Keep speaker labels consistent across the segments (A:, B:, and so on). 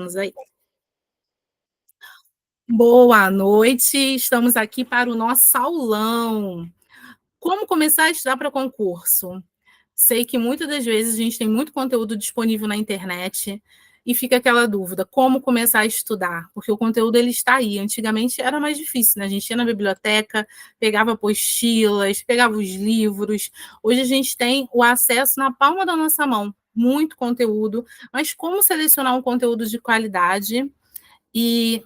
A: Estamos aí. Boa noite, estamos aqui para o nosso aulão. Como começar a estudar para concurso? Sei que muitas das vezes a gente tem muito conteúdo disponível na internet e fica aquela dúvida, como começar a estudar? Porque o conteúdo ele está aí. Antigamente era mais difícil, né? A gente ia na biblioteca, pegava apostilas, pegava os livros. Hoje a gente tem o acesso na palma da nossa mão, muito conteúdo, mas como selecionar um conteúdo de qualidade? E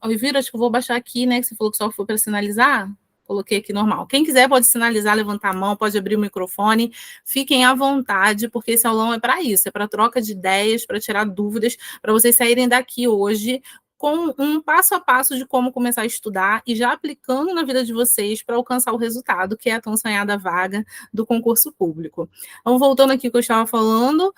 A: Elvira, acho que eu vou baixar aqui, né? Que você falou que só foi para sinalizar. Coloquei aqui normal. Quem quiser pode sinalizar, levantar a mão, pode abrir o microfone. Fiquem à vontade, porque esse aulão é para isso, é para troca de ideias, para tirar dúvidas, para vocês saírem daqui hoje com um passo a passo de como começar a estudar e já aplicando na vida de vocês para alcançar o resultado, que é a tão sonhada vaga do concurso público. Então, voltando aqui ao que eu estava falando,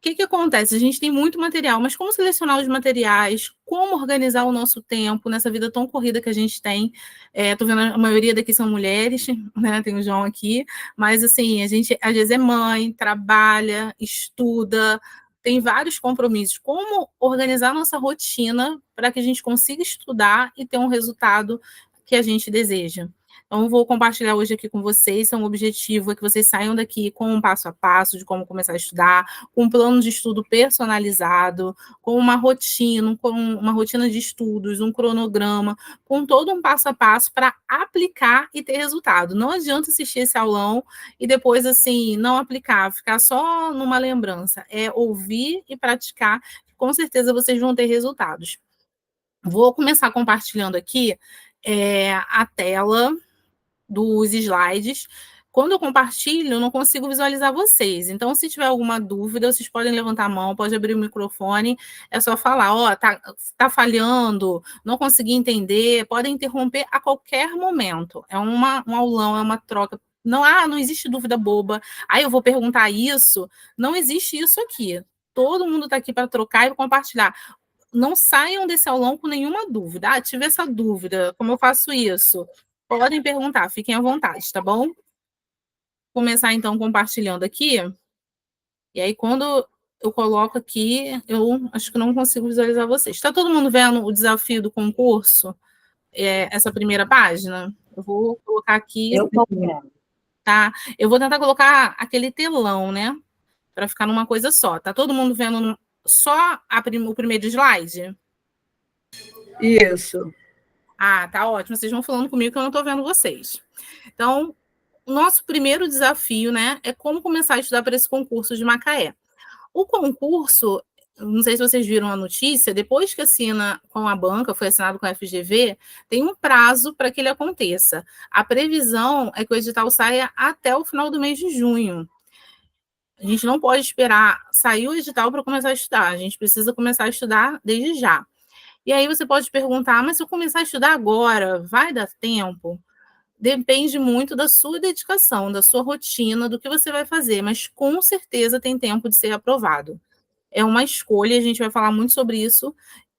A: que acontece? A gente tem muito material, mas como selecionar os materiais? Como organizar o nosso tempo nessa vida tão corrida que a gente tem? Estou vendo a maioria daqui são mulheres, né? Tem o João aqui, mas assim, a gente às vezes é mãe, trabalha, estuda, tem vários compromissos. Como organizar nossa rotina para que a gente consiga estudar e ter um resultado que a gente deseja? Então, vou compartilhar hoje aqui com vocês. Então, o objetivo é que vocês saiam daqui com um passo a passo de como começar a estudar, com um plano de estudo personalizado, com uma rotina de estudos, um cronograma, com todo um passo a passo para aplicar e ter resultado. Não adianta assistir esse aulão e depois, assim, não aplicar, ficar só numa lembrança. É ouvir e praticar, com certeza vocês vão ter resultados. Vou começar compartilhando aqui a tela dos slides. Quando eu compartilho, eu não consigo visualizar vocês. Então, se tiver alguma dúvida, vocês podem levantar a mão, pode abrir o microfone, é só falar, tá falhando, não consegui entender, podem interromper a qualquer momento. É um aulão, é uma troca. Não existe dúvida boba. Eu vou perguntar isso. Não existe isso aqui. Todo mundo está aqui para trocar e compartilhar. Não saiam desse aulão com nenhuma dúvida. Tive essa dúvida, como eu faço isso? Podem perguntar, fiquem à vontade, tá bom? Vou começar, então, compartilhando aqui. E aí, quando eu coloco aqui, eu acho que não consigo visualizar vocês. Está todo mundo vendo o desafio do concurso? Essa primeira página? Eu vou colocar aqui.
B: Eu estou vendo.
A: Tá? Eu vou tentar colocar aquele telão, né? Para ficar numa coisa só. Tá todo mundo vendo só o primeiro slide?
B: Isso.
A: Tá ótimo. Vocês vão falando comigo que eu não estou vendo vocês. Então, o nosso primeiro desafio, né, é como começar a estudar para esse concurso de Macaé. O concurso, não sei se vocês viram a notícia, depois que assina com a banca, foi assinado com a FGV, tem um prazo para que ele aconteça. A previsão é que o edital saia até o final do mês de junho. A gente não pode esperar sair o edital para começar a estudar, a gente precisa começar a estudar desde já. E aí você pode perguntar, mas se eu começar a estudar agora, vai dar tempo? Depende muito da sua dedicação, da sua rotina, do que você vai fazer, mas com certeza tem tempo de ser aprovado. É uma escolha, a gente vai falar muito sobre isso,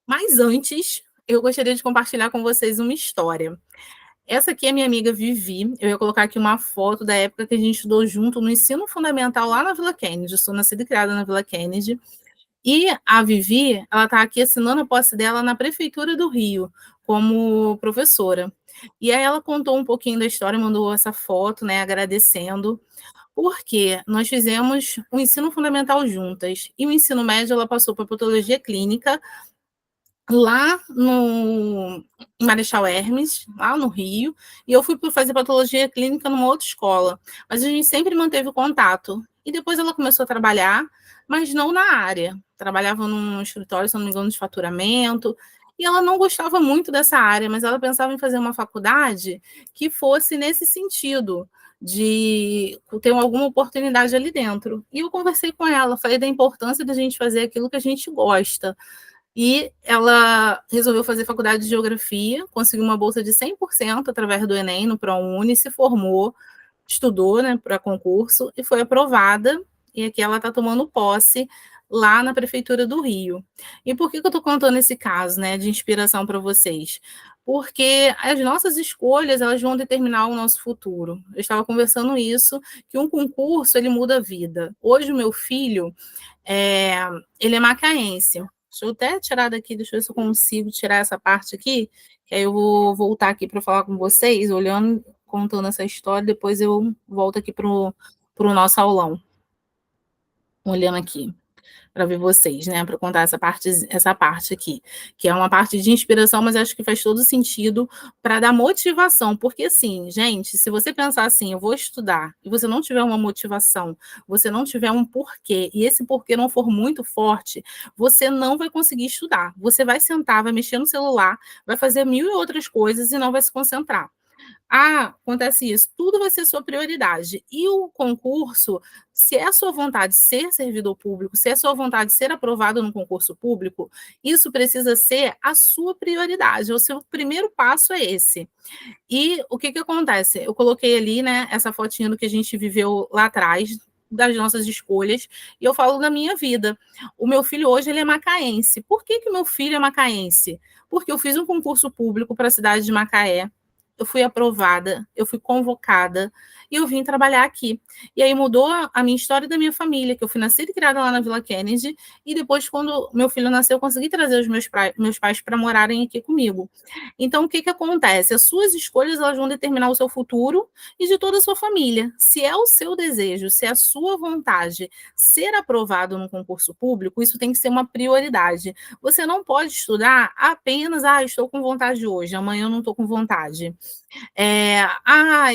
A: mas antes, eu gostaria de compartilhar com vocês uma história. Essa aqui é minha amiga Vivi, eu ia colocar aqui uma foto da época que a gente estudou junto no ensino fundamental lá na Vila Kennedy, eu sou nascida e criada na Vila Kennedy, e a Vivi, ela está aqui assinando a posse dela na Prefeitura do Rio, como professora. E aí ela contou um pouquinho da história, mandou essa foto, né, agradecendo, porque nós fizemos o ensino fundamental juntas, e o ensino médio ela passou para patologia clínica, lá no Marechal Hermes, lá no Rio, e eu fui fazer patologia clínica numa outra escola, mas a gente sempre manteve contato. E depois ela começou a trabalhar, mas não na área. Trabalhava num escritório, se não me engano, de faturamento, e ela não gostava muito dessa área, mas ela pensava em fazer uma faculdade que fosse nesse sentido, de ter alguma oportunidade ali dentro. E eu conversei com ela, falei da importância da gente fazer aquilo que a gente gosta. E ela resolveu fazer faculdade de geografia, conseguiu uma bolsa de 100% através do Enem, no ProUni, se formou, estudou, né, para concurso e foi aprovada. E aqui ela está tomando posse lá na Prefeitura do Rio. E por que eu estou contando esse caso, né, de inspiração para vocês? Porque as nossas escolhas, elas vão determinar o nosso futuro. Eu estava conversando isso, que um concurso, ele muda a vida. Hoje, o meu filho, ele é macaense. Deixa eu até tirar daqui, deixa eu ver se eu consigo tirar essa parte aqui, que aí eu vou voltar aqui para falar com vocês, olhando, contando essa história, depois eu volto aqui pro nosso aulão, olhando aqui para ver vocês, né, para contar essa parte aqui, que é uma parte de inspiração, mas acho que faz todo sentido para dar motivação, porque assim, gente, se você pensar assim, eu vou estudar, e você não tiver uma motivação, você não tiver um porquê, e esse porquê não for muito forte, você não vai conseguir estudar. Você vai sentar, vai mexer no celular, vai fazer mil e outras coisas e não vai se concentrar. Ah, acontece isso, tudo vai ser sua prioridade. E o concurso, se é a sua vontade ser servidor público, se é a sua vontade ser aprovado no concurso público, isso precisa ser a sua prioridade. O seu primeiro passo é esse. E o que acontece? Eu coloquei ali, né, essa fotinha do que a gente viveu lá atrás, das nossas escolhas, e eu falo da minha vida. O meu filho hoje ele é macaense. Por que meu filho é macaense? Porque eu fiz um concurso público para a cidade de Macaé, eu fui aprovada, eu fui convocada e eu vim trabalhar aqui. E aí mudou a minha história da minha família, que eu fui nascida e criada lá na Vila Kennedy, e depois, quando meu filho nasceu, eu consegui trazer os meus pais para morarem aqui comigo. Então, o que acontece? As suas escolhas elas vão determinar o seu futuro e de toda a sua família. Se é o seu desejo, se é a sua vontade ser aprovado no concurso público, isso tem que ser uma prioridade. Você não pode estudar apenas, estou com vontade hoje, amanhã eu não estou com vontade.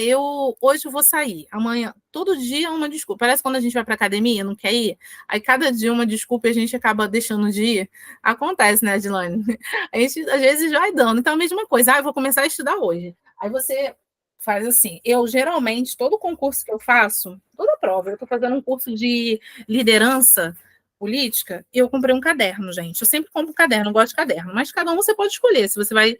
A: Eu hoje eu vou sair, amanhã, todo dia é uma desculpa. Parece quando a gente vai para academia, não quer ir, aí cada dia uma desculpa e a gente acaba deixando de ir. Acontece, né, Adilane? A gente às vezes vai dando. Então, a mesma coisa, eu vou começar a estudar hoje. Aí você faz assim. Eu geralmente, todo concurso que eu faço, toda prova, eu estou fazendo um curso de liderança política, eu comprei um caderno, gente. Eu sempre compro um caderno, não gosto de caderno, mas cada um você pode escolher se você vai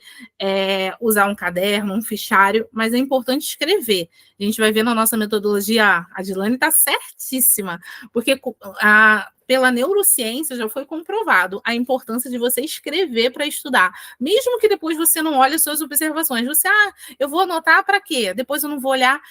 A: usar um caderno, um fichário, mas é importante escrever. A gente vai ver na nossa metodologia, a Adilane está certíssima, porque pela neurociência já foi comprovado a importância de você escrever para estudar, mesmo que depois você não olhe as suas observações. Você, eu vou anotar para quê? Depois eu não vou olhar.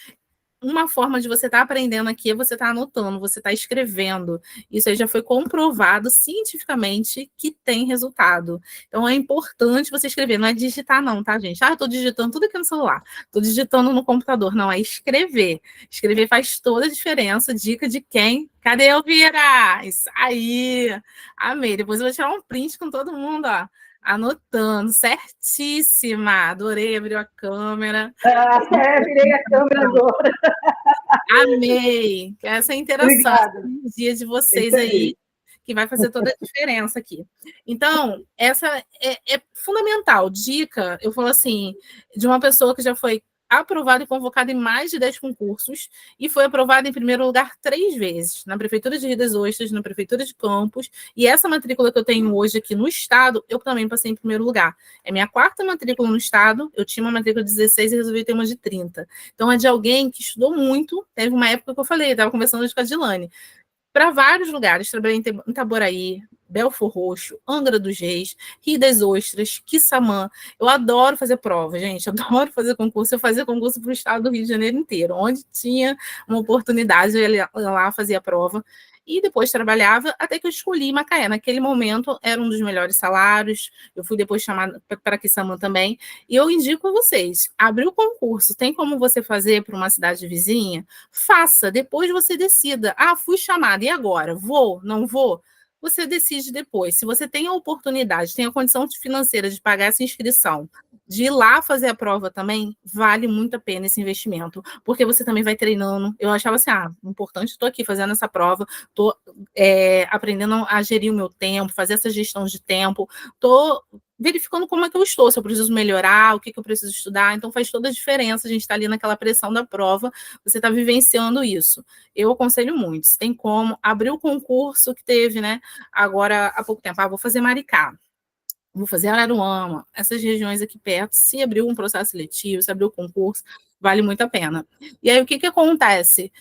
A: Uma forma de você estar aprendendo aqui é você estar anotando, você estar escrevendo. Isso aí já foi comprovado cientificamente que tem resultado. Então é importante você escrever, não é digitar não, tá, gente? Eu estou digitando tudo aqui no celular, estou digitando no computador. Não, é escrever. Escrever faz toda a diferença. Dica de quem? Cadê, Elvira? Isso aí! Amei. Depois eu vou tirar um print com todo mundo, ó. Anotando, certíssima. Adorei, abriu a câmera.
B: Virei a câmera agora.
A: Amei. Essa interação, essa energia de vocês aí, que vai fazer toda a diferença aqui. Então, essa é fundamental. Dica, eu falo assim, de uma pessoa que já foi aprovada e convocada em mais de 10 concursos e foi aprovada em primeiro lugar 3 vezes, na Prefeitura de Rio das Ostras, na Prefeitura de Campos, e essa matrícula que eu tenho hoje aqui no Estado, eu também passei em primeiro lugar. É minha 4ª matrícula no Estado, eu tinha uma matrícula de 16 e resolvi ter uma de 30. Então, é de alguém que estudou muito, teve uma época que eu falei, estava conversando com a Dilane, para vários lugares, trabalhei em Itaboraí, Belfor Roxo, Angra dos Reis, Rio das Ostras, Quissamã. Eu adoro fazer prova, gente, adoro fazer concurso. Eu fazia concurso para o estado do Rio de Janeiro inteiro, onde tinha uma oportunidade, eu ia lá fazer a prova. E depois trabalhava até que eu escolhi Macaé. Naquele momento, era um dos melhores salários. Eu fui depois chamada para Quissamã também. E eu indico a vocês, abrir o concurso, tem como você fazer para uma cidade vizinha? Faça, depois você decida. Fui chamada, e agora? Vou? Não vou? Você decide depois. Se você tem a oportunidade, tem a condição financeira de pagar essa inscrição, de ir lá fazer a prova também, vale muito a pena esse investimento, porque você também vai treinando. Eu achava assim, importante, estou aqui fazendo essa prova, estou aprendendo a gerir o meu tempo, fazer essa gestão de tempo, estou verificando como é que eu estou, se eu preciso melhorar, o que eu preciso estudar, então faz toda a diferença, a gente está ali naquela pressão da prova, você está vivenciando isso. Eu aconselho muito, se tem como, abrir o concurso que teve, né, agora há pouco tempo, vou fazer Maricá, vou fazer Araruama, essas regiões aqui perto, se abriu um processo seletivo, se abriu o concurso, vale muito a pena. E aí, o que acontece?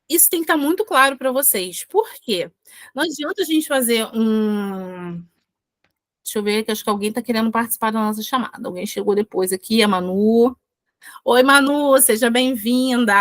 A: Isso tem que estar muito claro para vocês. Por quê? Não adianta a gente fazer um... Deixa eu ver, que acho que alguém está querendo participar da nossa chamada. Alguém chegou depois aqui, a Manu. Oi, Manu, seja bem-vinda.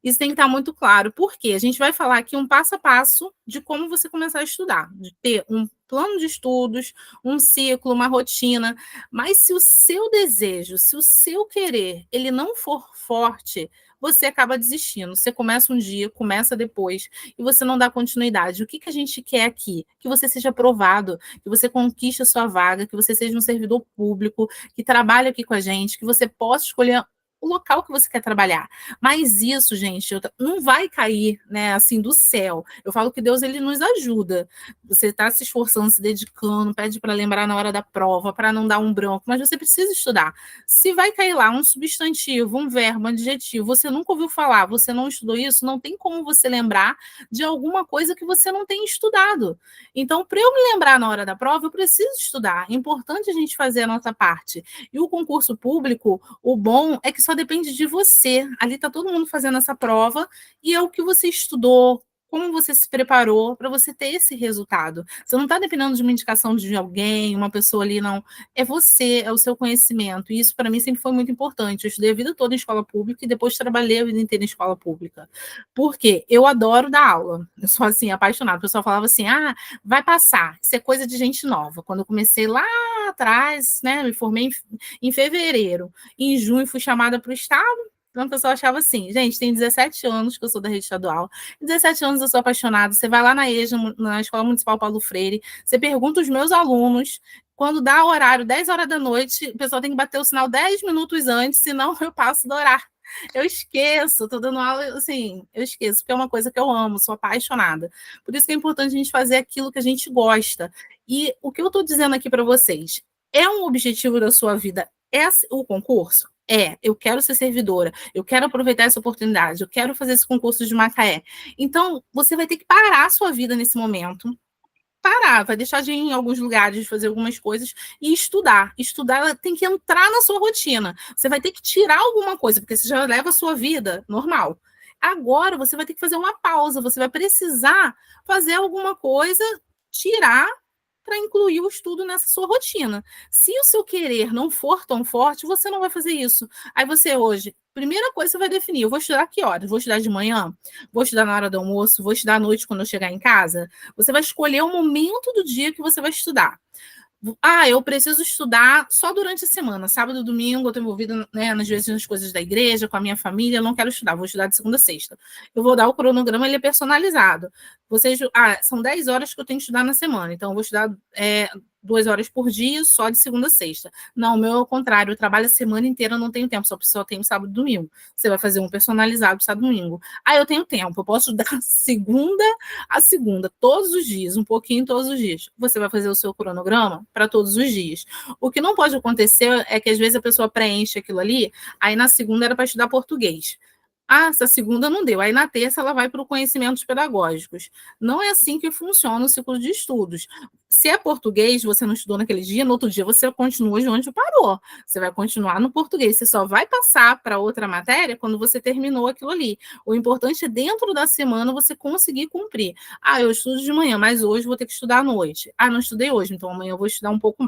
A: Isso tem que estar muito claro, porque a gente vai falar aqui um passo a passo de como você começar a estudar, de ter um plano de estudos, um ciclo, uma rotina, mas se o seu desejo, se o seu querer, ele não for forte, você acaba desistindo. Você começa um dia, começa depois, e você não dá continuidade. O que a gente quer aqui? Que você seja aprovado, que você conquiste a sua vaga, que você seja um servidor público, que trabalhe aqui com a gente, que você possa escolher o local que você quer trabalhar. Mas isso, gente, não vai cair, né, assim, do céu. Eu falo que Deus, ele nos ajuda. Você está se esforçando, se dedicando, pede para lembrar na hora da prova, para não dar um branco, mas você precisa estudar. Se vai cair lá um substantivo, um verbo, um adjetivo, você nunca ouviu falar, você não estudou isso, não tem como você lembrar de alguma coisa que você não tem estudado. Então, para eu me lembrar na hora da prova, eu preciso estudar. É importante a gente fazer a nossa parte. E o concurso público, o bom é que só depende de você. Ali está todo mundo fazendo essa prova e é o que você estudou, como você se preparou para você ter esse resultado. Você não está dependendo de uma indicação de alguém, uma pessoa ali, não. É você, é o seu conhecimento. E isso, para mim, sempre foi muito importante. Eu estudei a vida toda em escola pública e depois trabalhei a vida inteira em escola pública. Porque eu adoro dar aula. Eu sou, assim, apaixonada. O pessoal falava assim, vai passar. Isso é coisa de gente nova. Quando eu comecei lá atrás, né, me formei em fevereiro. Em junho, fui chamada para o Estado. Então, o pessoal achava assim, gente, tem 17 anos que eu sou da rede estadual, 17 anos eu sou apaixonada, você vai lá na EJA, na Escola Municipal Paulo Freire, você pergunta os meus alunos, quando dá o horário, 10 horas da noite, o pessoal tem que bater o sinal 10 minutos antes, senão eu passo do horário. Eu esqueço, estou dando aula, assim, eu esqueço, porque é uma coisa que eu amo, sou apaixonada. Por isso que é importante a gente fazer aquilo que a gente gosta. E o que eu estou dizendo aqui para vocês, é um objetivo da sua vida o concurso? Eu quero ser servidora, eu quero aproveitar essa oportunidade, eu quero fazer esse concurso de Macaé. Então, você vai ter que parar a sua vida nesse momento, parar, vai deixar de ir em alguns lugares, fazer algumas coisas e estudar. Estudar, ela tem que entrar na sua rotina. Você vai ter que tirar alguma coisa, porque você já leva a sua vida normal. Agora, você vai ter que fazer uma pausa, você vai precisar fazer alguma coisa, tirar para incluir o estudo nessa sua rotina. Se o seu querer não for tão forte, você não vai fazer isso. Aí você hoje, primeira coisa, você vai definir, eu vou estudar que horas? Vou estudar de manhã? Vou estudar na hora do almoço? Vou estudar à noite quando eu chegar em casa? Você vai escolher o momento do dia que você vai estudar. Eu preciso estudar só durante a semana. Sábado e domingo eu estou envolvida, né, às vezes nas coisas da igreja, com a minha família, eu não quero estudar, vou estudar de segunda a sexta. Eu vou dar o cronograma, ele é personalizado. São 10 horas que eu tenho que estudar na semana, então eu vou estudar 2 horas por dia, só de segunda a sexta. Não, o meu é o contrário, eu trabalho a semana inteira, eu não tenho tempo, só tenho sábado e domingo. Você vai fazer um personalizado sábado e domingo. Eu tenho tempo, eu posso estudar segunda a segunda, todos os dias, um pouquinho todos os dias. Você vai fazer o seu cronograma para todos os dias. O que não pode acontecer é que às vezes a pessoa preenche aquilo ali, aí na segunda era para estudar português. Essa segunda não deu. Aí na terça ela vai para o conhecimentos pedagógicos. Não é assim que funciona o ciclo de estudos. Se é português, você não estudou naquele dia, no outro dia você continua de onde parou. Você vai continuar no português. Você só vai passar para outra matéria quando você terminou aquilo ali. O importante é, dentro da semana, você conseguir cumprir. Eu estudo de manhã, mas hoje vou ter que estudar à noite. Não estudei hoje, então amanhã eu vou estudar um pouco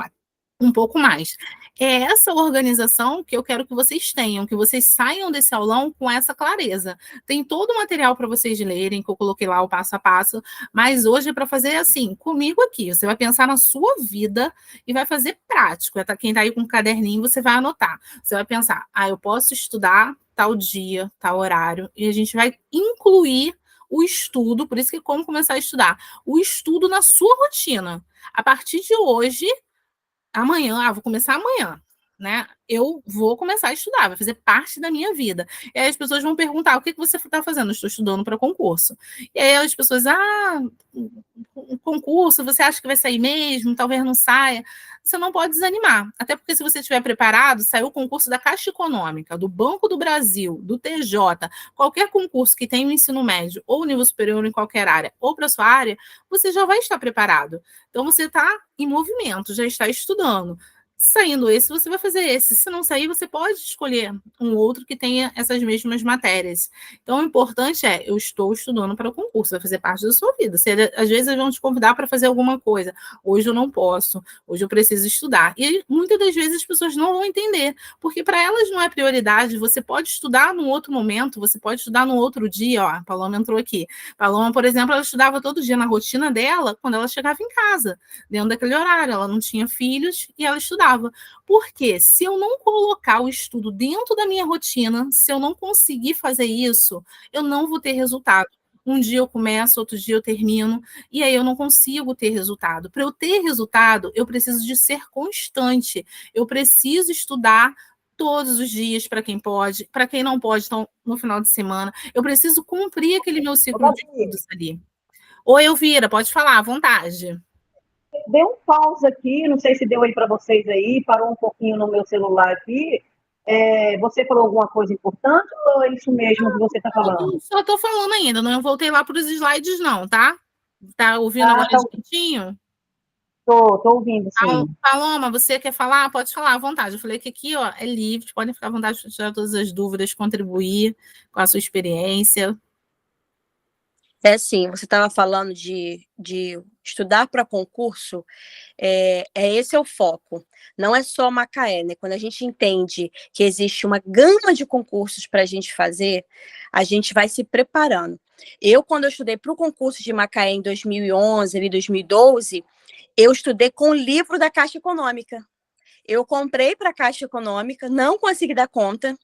A: mais. É essa organização que eu quero que vocês tenham, que vocês saiam desse aulão com essa clareza. Tem todo o material para vocês lerem, que eu coloquei lá o passo a passo, mas hoje é para fazer assim, comigo aqui. Você vai pensar na sua vida e vai fazer prático. Quem está aí com um caderninho, você vai anotar. Você vai pensar, eu posso estudar tal dia, tal horário, e a gente vai incluir o estudo, por isso que como começar a estudar, o estudo na sua rotina. A partir de hoje, amanhã, vou começar amanhã, né? Eu vou começar a estudar, vai fazer parte da minha vida. E aí as pessoas vão perguntar: o que você está fazendo? Eu estou estudando para concurso. E aí as pessoas, um concurso, você acha que vai sair mesmo? Talvez não saia. Você não pode desanimar. Até porque, se você estiver preparado, saiu o concurso da Caixa Econômica, do Banco do Brasil, do TJ, qualquer concurso que tenha o ensino médio ou nível superior em qualquer área, ou para a sua área, você já vai estar preparado. Então, você está em movimento, já está estudando. Saindo esse, você vai fazer esse. Se não sair, você pode escolher um outro que tenha essas mesmas matérias. Então, o importante é, eu estou estudando para o concurso, vai fazer parte da sua vida. Às vezes, eles vão te convidar para fazer alguma coisa. Hoje eu não posso, hoje eu preciso estudar. E muitas das vezes as pessoas não vão entender, porque para elas não é prioridade. Você pode estudar num outro momento, você pode estudar num outro dia. Ó, a Paloma entrou aqui. Paloma, por exemplo, ela estudava todo dia na rotina dela quando ela chegava em casa, dentro daquele horário. Ela não tinha filhos e ela estudava. Porque se eu não colocar o estudo dentro da minha rotina, se eu não conseguir fazer isso, eu não vou ter resultado. Um dia eu começo, outro dia eu termino, e aí eu não consigo ter resultado. Para eu ter resultado, eu preciso de ser constante. Eu preciso estudar todos os dias para quem pode, para quem não pode, então no final de semana. Eu preciso cumprir aquele meu ciclo de estudos ali. Oi, Elvira, pode falar, à vontade.
B: Deu um pause aqui, não sei se deu aí para vocês aí, parou um pouquinho no meu celular aqui. Você falou alguma coisa importante ou é isso mesmo que você está falando?
A: Só estou falando ainda, não voltei lá para os slides, não, tá? Tá ouvindo
B: Ah,
A: agora
B: tá,
A: direitinho?
B: tô ouvindo, sim.
A: Paloma, você quer falar? Pode falar à vontade. Eu falei que aqui, ó, é livre, podem ficar à vontade de tirar todas as dúvidas, contribuir com a sua experiência.
C: É assim, você estava falando de estudar para concurso, esse é o foco. Não é só Macaé, né? Quando a gente entende que existe uma gama de concursos para a gente fazer, a gente vai se preparando. Quando eu estudei para o concurso de Macaé em 2011, ali 2012, eu estudei com o livro da Caixa Econômica. Eu comprei para a Caixa Econômica, não consegui dar conta.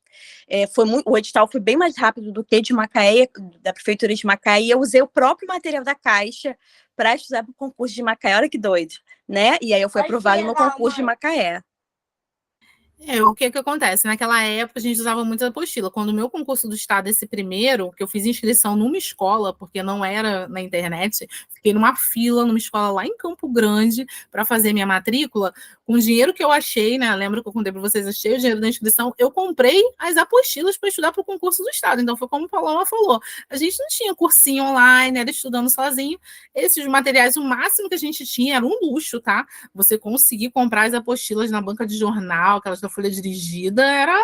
C: O edital foi bem mais rápido do que de Macaé, da Prefeitura de Macaé, e eu usei o próprio material da Caixa para estudar para o concurso de Macaé. Olha que doido, né? E aí eu fui aprovada no concurso de Macaé.
A: O que acontece? Naquela época a gente usava muito a apostila. Quando o meu concurso do estado, esse primeiro, que eu fiz inscrição numa escola, porque não era na internet, fiquei numa fila, numa escola lá em Campo Grande, para fazer minha matrícula, com o dinheiro que eu achei, né? Lembro que eu contei para vocês, achei o dinheiro da inscrição, eu comprei as apostilas para estudar para o concurso do estado. Então foi como o Paloma falou. A gente não tinha cursinho online, era estudando sozinho. Esses materiais, o máximo que a gente tinha era um luxo, tá? Você conseguir comprar as apostilas na banca de jornal, aquelas da folha dirigida, era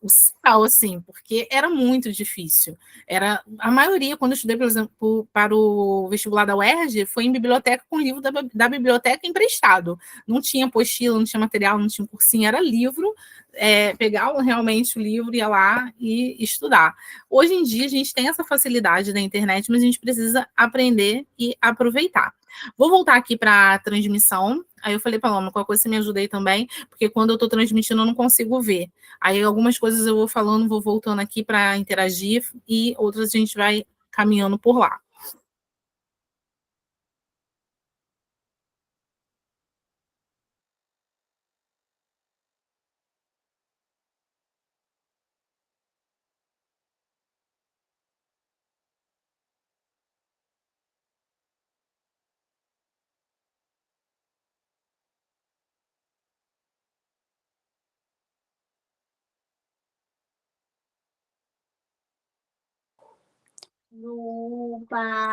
A: o céu, assim, porque era muito difícil. Era a maioria, quando eu estudei, por exemplo, para o vestibular da UERJ, foi em biblioteca com livro da biblioteca emprestado. Não tinha apostila, não tinha material, não tinha cursinho, era livro, pegar realmente o livro, ia lá e estudar. Hoje em dia, a gente tem essa facilidade da internet, mas a gente precisa aprender e aproveitar. Vou voltar aqui para a transmissão. Aí eu falei, Paloma, qualquer coisa você me ajuda aí também, porque quando eu estou transmitindo eu não consigo ver. Aí algumas coisas eu vou falando, vou voltando aqui para interagir e outras a gente vai caminhando por lá.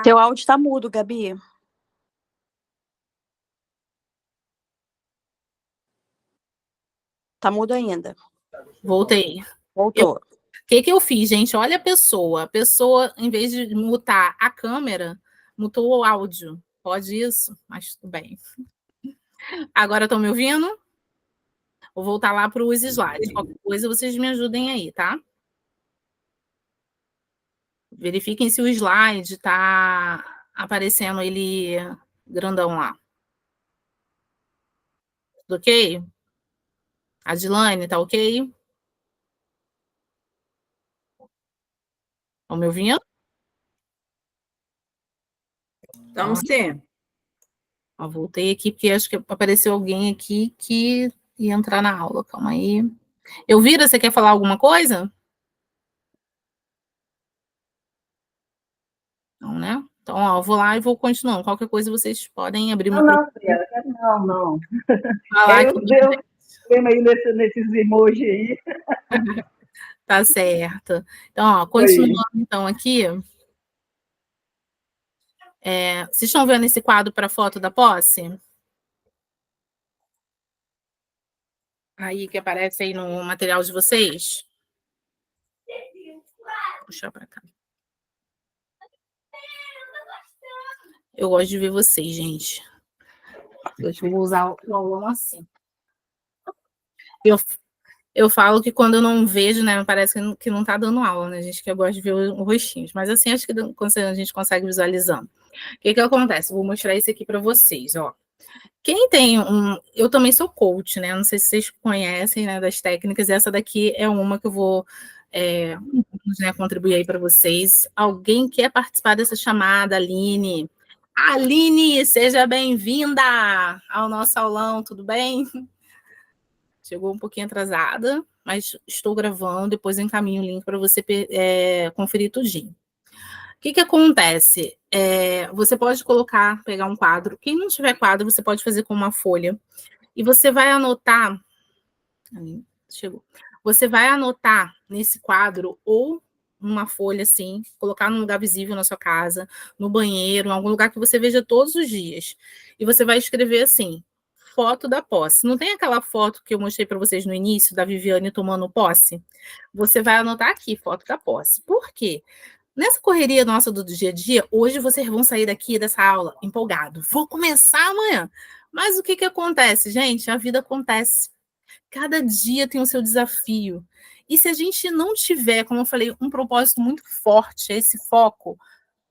C: Teu áudio está mudo, Gabi. Tá mudo ainda.
A: Voltei.
C: Voltou.
A: O que eu fiz, gente? Olha a pessoa. A pessoa, em vez de mutar a câmera, mutou o áudio. Pode isso? Mas tudo bem. Agora estão me ouvindo? Vou voltar lá para os slides. Qualquer coisa, vocês me ajudem aí, tá? Verifiquem se o slide está aparecendo ele grandão lá. Tudo ok? Adilane, tá ok? Estão me ouvindo?
D: Estamos sim.
A: Ó, voltei aqui porque acho que apareceu alguém aqui que ia entrar na aula. Calma aí. Elvira, você quer falar alguma coisa? Não, né? Então, ó, eu vou lá e vou continuando. Qualquer coisa vocês podem abrir o microfone.
B: Não.
A: Falar
B: Eu
A: aqui.
B: lembro aí nesses emojis aí.
A: Tá certo. Então, ó, continuando então aqui. Vocês estão vendo esse quadro para foto da posse? aí que aparece aí no material de vocês. Vou puxar para cá. Eu gosto de ver vocês, gente. Eu vou usar o aulão assim. Eu falo que quando eu não vejo, né, parece que não tá dando aula, né, gente, que eu gosto de ver o rostinhos. Mas assim, acho que a gente consegue visualizando. O que acontece? Vou mostrar isso aqui para vocês, ó. Quem tem eu também sou coach, né? Não sei se vocês conhecem, né, das técnicas. Essa daqui é uma que eu vou né, contribuir aí para vocês. Alguém quer participar dessa chamada, Aline? Aline, seja bem-vinda ao nosso aulão, tudo bem? Chegou um pouquinho atrasada, mas estou gravando, depois eu encaminho o link para você conferir tudinho. O que acontece? Você pode pegar um quadro. Quem não tiver quadro, você pode fazer com uma folha. E você vai anotar. Chegou. Você vai anotar nesse quadro ou uma folha assim, colocar num lugar visível na sua casa, no banheiro, em algum lugar que você veja todos os dias. E você vai escrever assim: foto da posse. Não tem aquela foto que eu mostrei para vocês no início da Viviane tomando posse? Você vai anotar aqui, foto da posse. Por quê? Nessa correria nossa do dia a dia, hoje vocês vão sair daqui dessa aula empolgado. Vou começar amanhã. Mas o que acontece, gente? A vida acontece. Cada dia tem o seu desafio. E se a gente não tiver, como eu falei, um propósito muito forte, esse foco,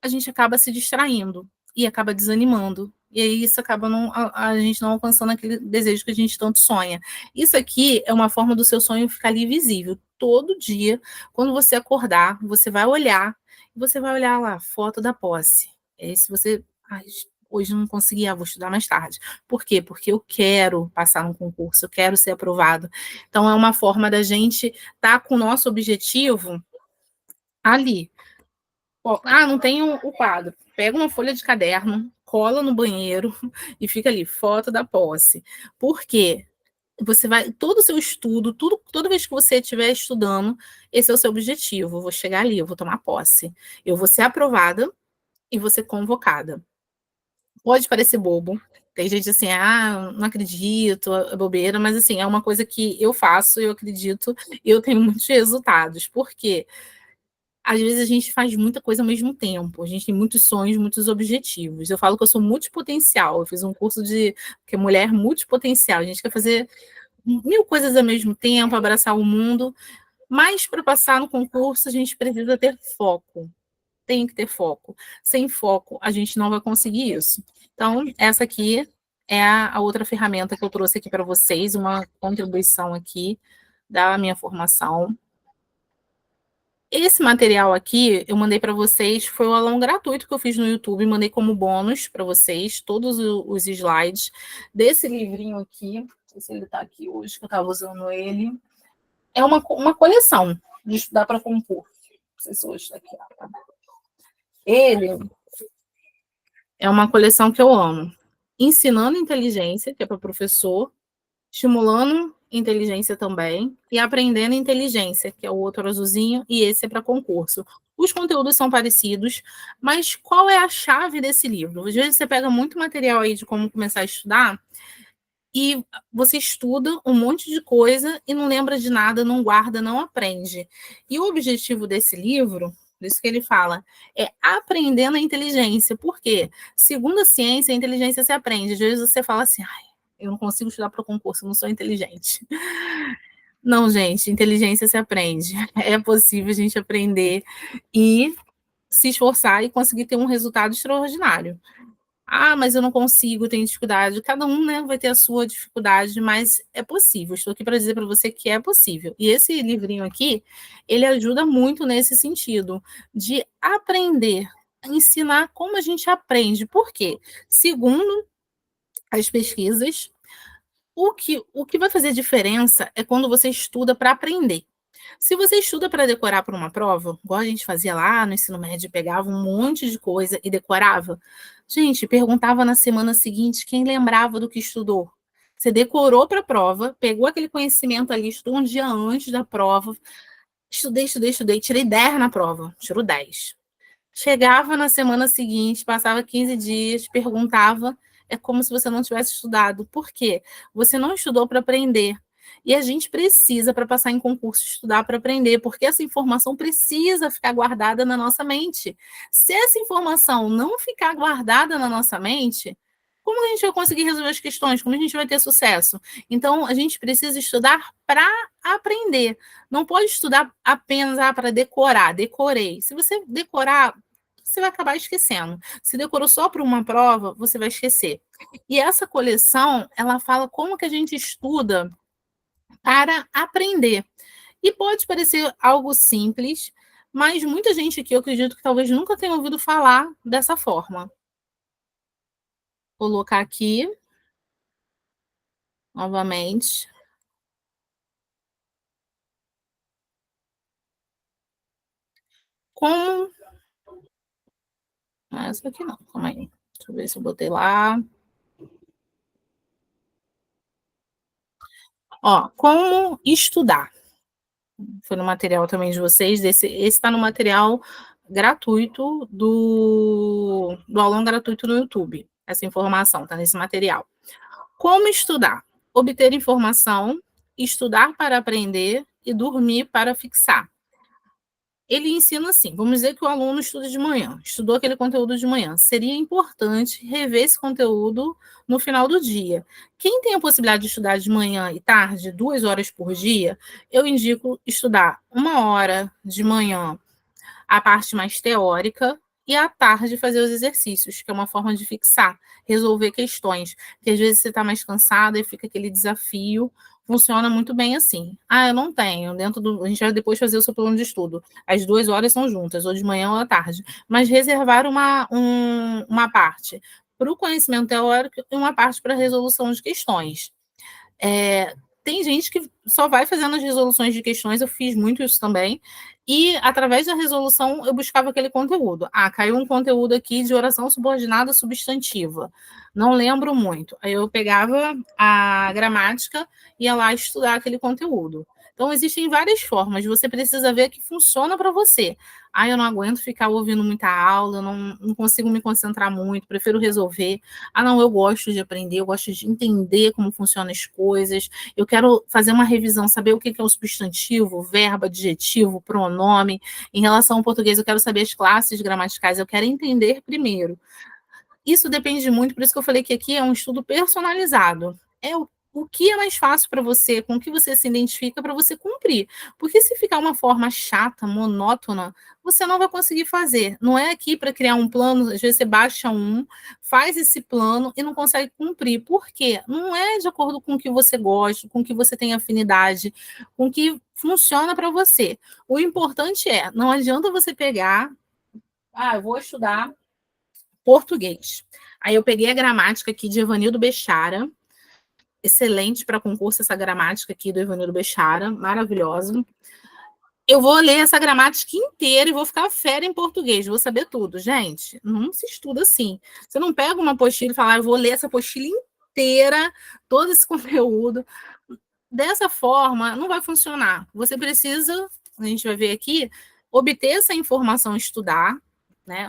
A: a gente acaba se distraindo e acaba desanimando. E aí isso acaba a gente não alcançando aquele desejo que a gente tanto sonha. Isso aqui é uma forma do seu sonho ficar ali visível. Todo dia, quando você acordar, você vai olhar, e você vai olhar lá, foto da posse. Se você... hoje não consegui, vou estudar mais tarde. Por quê? Porque eu quero passar no concurso, eu quero ser aprovado. Então, é uma forma da gente estar com o nosso objetivo ali. Não tem o quadro. Pega uma folha de caderno, cola no banheiro e fica ali, foto da posse. Por quê? Você vai, todo o seu estudo, toda vez que você estiver estudando, esse é o seu objetivo. Eu vou chegar ali, eu vou tomar posse. Eu vou ser aprovada e vou ser convocada. Pode parecer bobo. Tem gente assim, não acredito, é bobeira, mas assim, é uma coisa que eu faço, eu acredito, e eu tenho muitos resultados. Por quê? Às vezes a gente faz muita coisa ao mesmo tempo, a gente tem muitos sonhos, muitos objetivos. Eu falo que eu sou multipotencial, eu fiz um curso que é mulher multipotencial, a gente quer fazer 1000 coisas ao mesmo tempo, abraçar o mundo, mas para passar no concurso a gente precisa ter foco, tem que ter foco. Sem foco, a gente não vai conseguir isso. Então, essa aqui é a outra ferramenta que eu trouxe aqui para vocês, uma contribuição aqui da minha formação. Esse material aqui, eu mandei para vocês, foi um aulão gratuito que eu fiz no YouTube, mandei como bônus para vocês, todos os slides desse livrinho aqui, não sei se ele está aqui hoje, que eu estava usando ele. É uma coleção de estudar para concurso. Não sei se hoje está aqui. Ele é uma coleção que eu amo. Ensinando inteligência, que é para professor, estimulando inteligência também, e aprendendo inteligência, que é o outro azulzinho, e esse é para concurso. Os conteúdos são parecidos, mas qual é a chave desse livro? Às vezes você pega muito material aí de como começar a estudar, e você estuda um monte de coisa e não lembra de nada, não guarda, não aprende. E o objetivo desse livro, isso que ele fala, é aprendendo a inteligência. Por quê? Segundo a ciência, a inteligência se aprende. Às vezes você fala assim, eu não consigo estudar para o concurso, eu não sou inteligente. Não, gente, inteligência se aprende. É possível a gente aprender e se esforçar e conseguir ter um resultado extraordinário. Mas eu não consigo, tenho dificuldade. Cada um, né, vai ter a sua dificuldade, mas é possível. Estou aqui para dizer para você que é possível. E esse livrinho aqui, ele ajuda muito nesse sentido, de aprender, ensinar como a gente aprende. Por quê? Segundo as pesquisas, o que vai fazer diferença é quando você estuda para aprender. Se você estuda para decorar para uma prova, igual a gente fazia lá no ensino médio, pegava um monte de coisa e decorava, gente, perguntava na semana seguinte quem lembrava do que estudou. Você decorou para a prova, pegou aquele conhecimento ali, estudou um dia antes da prova, estudei, tirei 10 na prova, tirou 10. Chegava na semana seguinte, passava 15 dias, perguntava, é como se você não tivesse estudado. Por quê? Você não estudou para aprender. E a gente precisa, para passar em concurso, estudar para aprender, porque essa informação precisa ficar guardada na nossa mente. Se essa informação não ficar guardada na nossa mente, como a gente vai conseguir resolver as questões? Como a gente vai ter sucesso? Então, a gente precisa estudar para aprender. Não pode estudar apenas para decorar. Decorei. Se você decorar, você vai acabar esquecendo. Se decorou só para uma prova, você vai esquecer. E essa coleção, ela fala como que a gente estuda para aprender. E pode parecer algo simples, mas muita gente aqui, eu acredito que talvez nunca tenha ouvido falar dessa forma. Vou colocar aqui, novamente. Como... Ah, essa aqui não, calma aí. Deixa eu ver se eu botei lá. Ó, como estudar. Foi no material também de vocês. Esse está no material gratuito do aulão gratuito no YouTube. Essa informação está nesse material. Como estudar? Obter informação, estudar para aprender e dormir para fixar. Ele ensina assim, vamos dizer que o aluno estuda de manhã, estudou aquele conteúdo de manhã. Seria importante rever esse conteúdo no final do dia. Quem tem a possibilidade de estudar de manhã e tarde, 2 horas por dia, eu indico estudar 1 hora de manhã a parte mais teórica e à tarde fazer os exercícios, que é uma forma de fixar, resolver questões, porque às vezes você está mais cansada e fica aquele desafio, funciona muito bem assim. Ah, eu não tenho, a gente vai depois fazer o seu plano de estudo, as 2 horas são juntas, ou de manhã ou à tarde, mas reservar uma parte para o conhecimento teórico e uma parte para a resolução de questões. Tem gente que só vai fazendo as resoluções de questões, eu fiz muito isso também, e através da resolução eu buscava aquele conteúdo. Ah, caiu um conteúdo aqui de oração subordinada substantiva, não lembro muito. Aí eu pegava a gramática e ia lá estudar aquele conteúdo. Então, existem várias formas, você precisa ver que funciona para você. Ah, eu não aguento ficar ouvindo muita aula, eu não consigo me concentrar muito, prefiro resolver. Ah, não, eu gosto de aprender, eu gosto de entender como funcionam as coisas, eu quero fazer uma revisão, saber o que é o substantivo, verbo, adjetivo, pronome. Em relação ao português, eu quero saber as classes gramaticais, eu quero entender primeiro. Isso depende muito, por isso que eu falei que aqui é um estudo personalizado. É o que é mais fácil para você, com o que você se identifica para você cumprir. Porque se ficar uma forma chata, monótona, você não vai conseguir fazer. Não é aqui para criar um plano, às vezes você baixa faz esse plano e não consegue cumprir. Por quê? Não é de acordo com o que você gosta, com o que você tem afinidade, com o que funciona para você. O importante não adianta você pegar, eu vou estudar português. Aí eu peguei a gramática aqui de Evanildo Bechara, excelente para concurso essa gramática aqui do Evanildo Bechara, maravilhosa. Eu vou ler essa gramática inteira e vou ficar fera em português, vou saber tudo. Gente, não se estuda assim. Você não pega uma apostila e fala, eu vou ler essa apostila inteira, todo esse conteúdo. Dessa forma, não vai funcionar. Você precisa, a gente vai ver aqui, obter essa informação, estudar, né,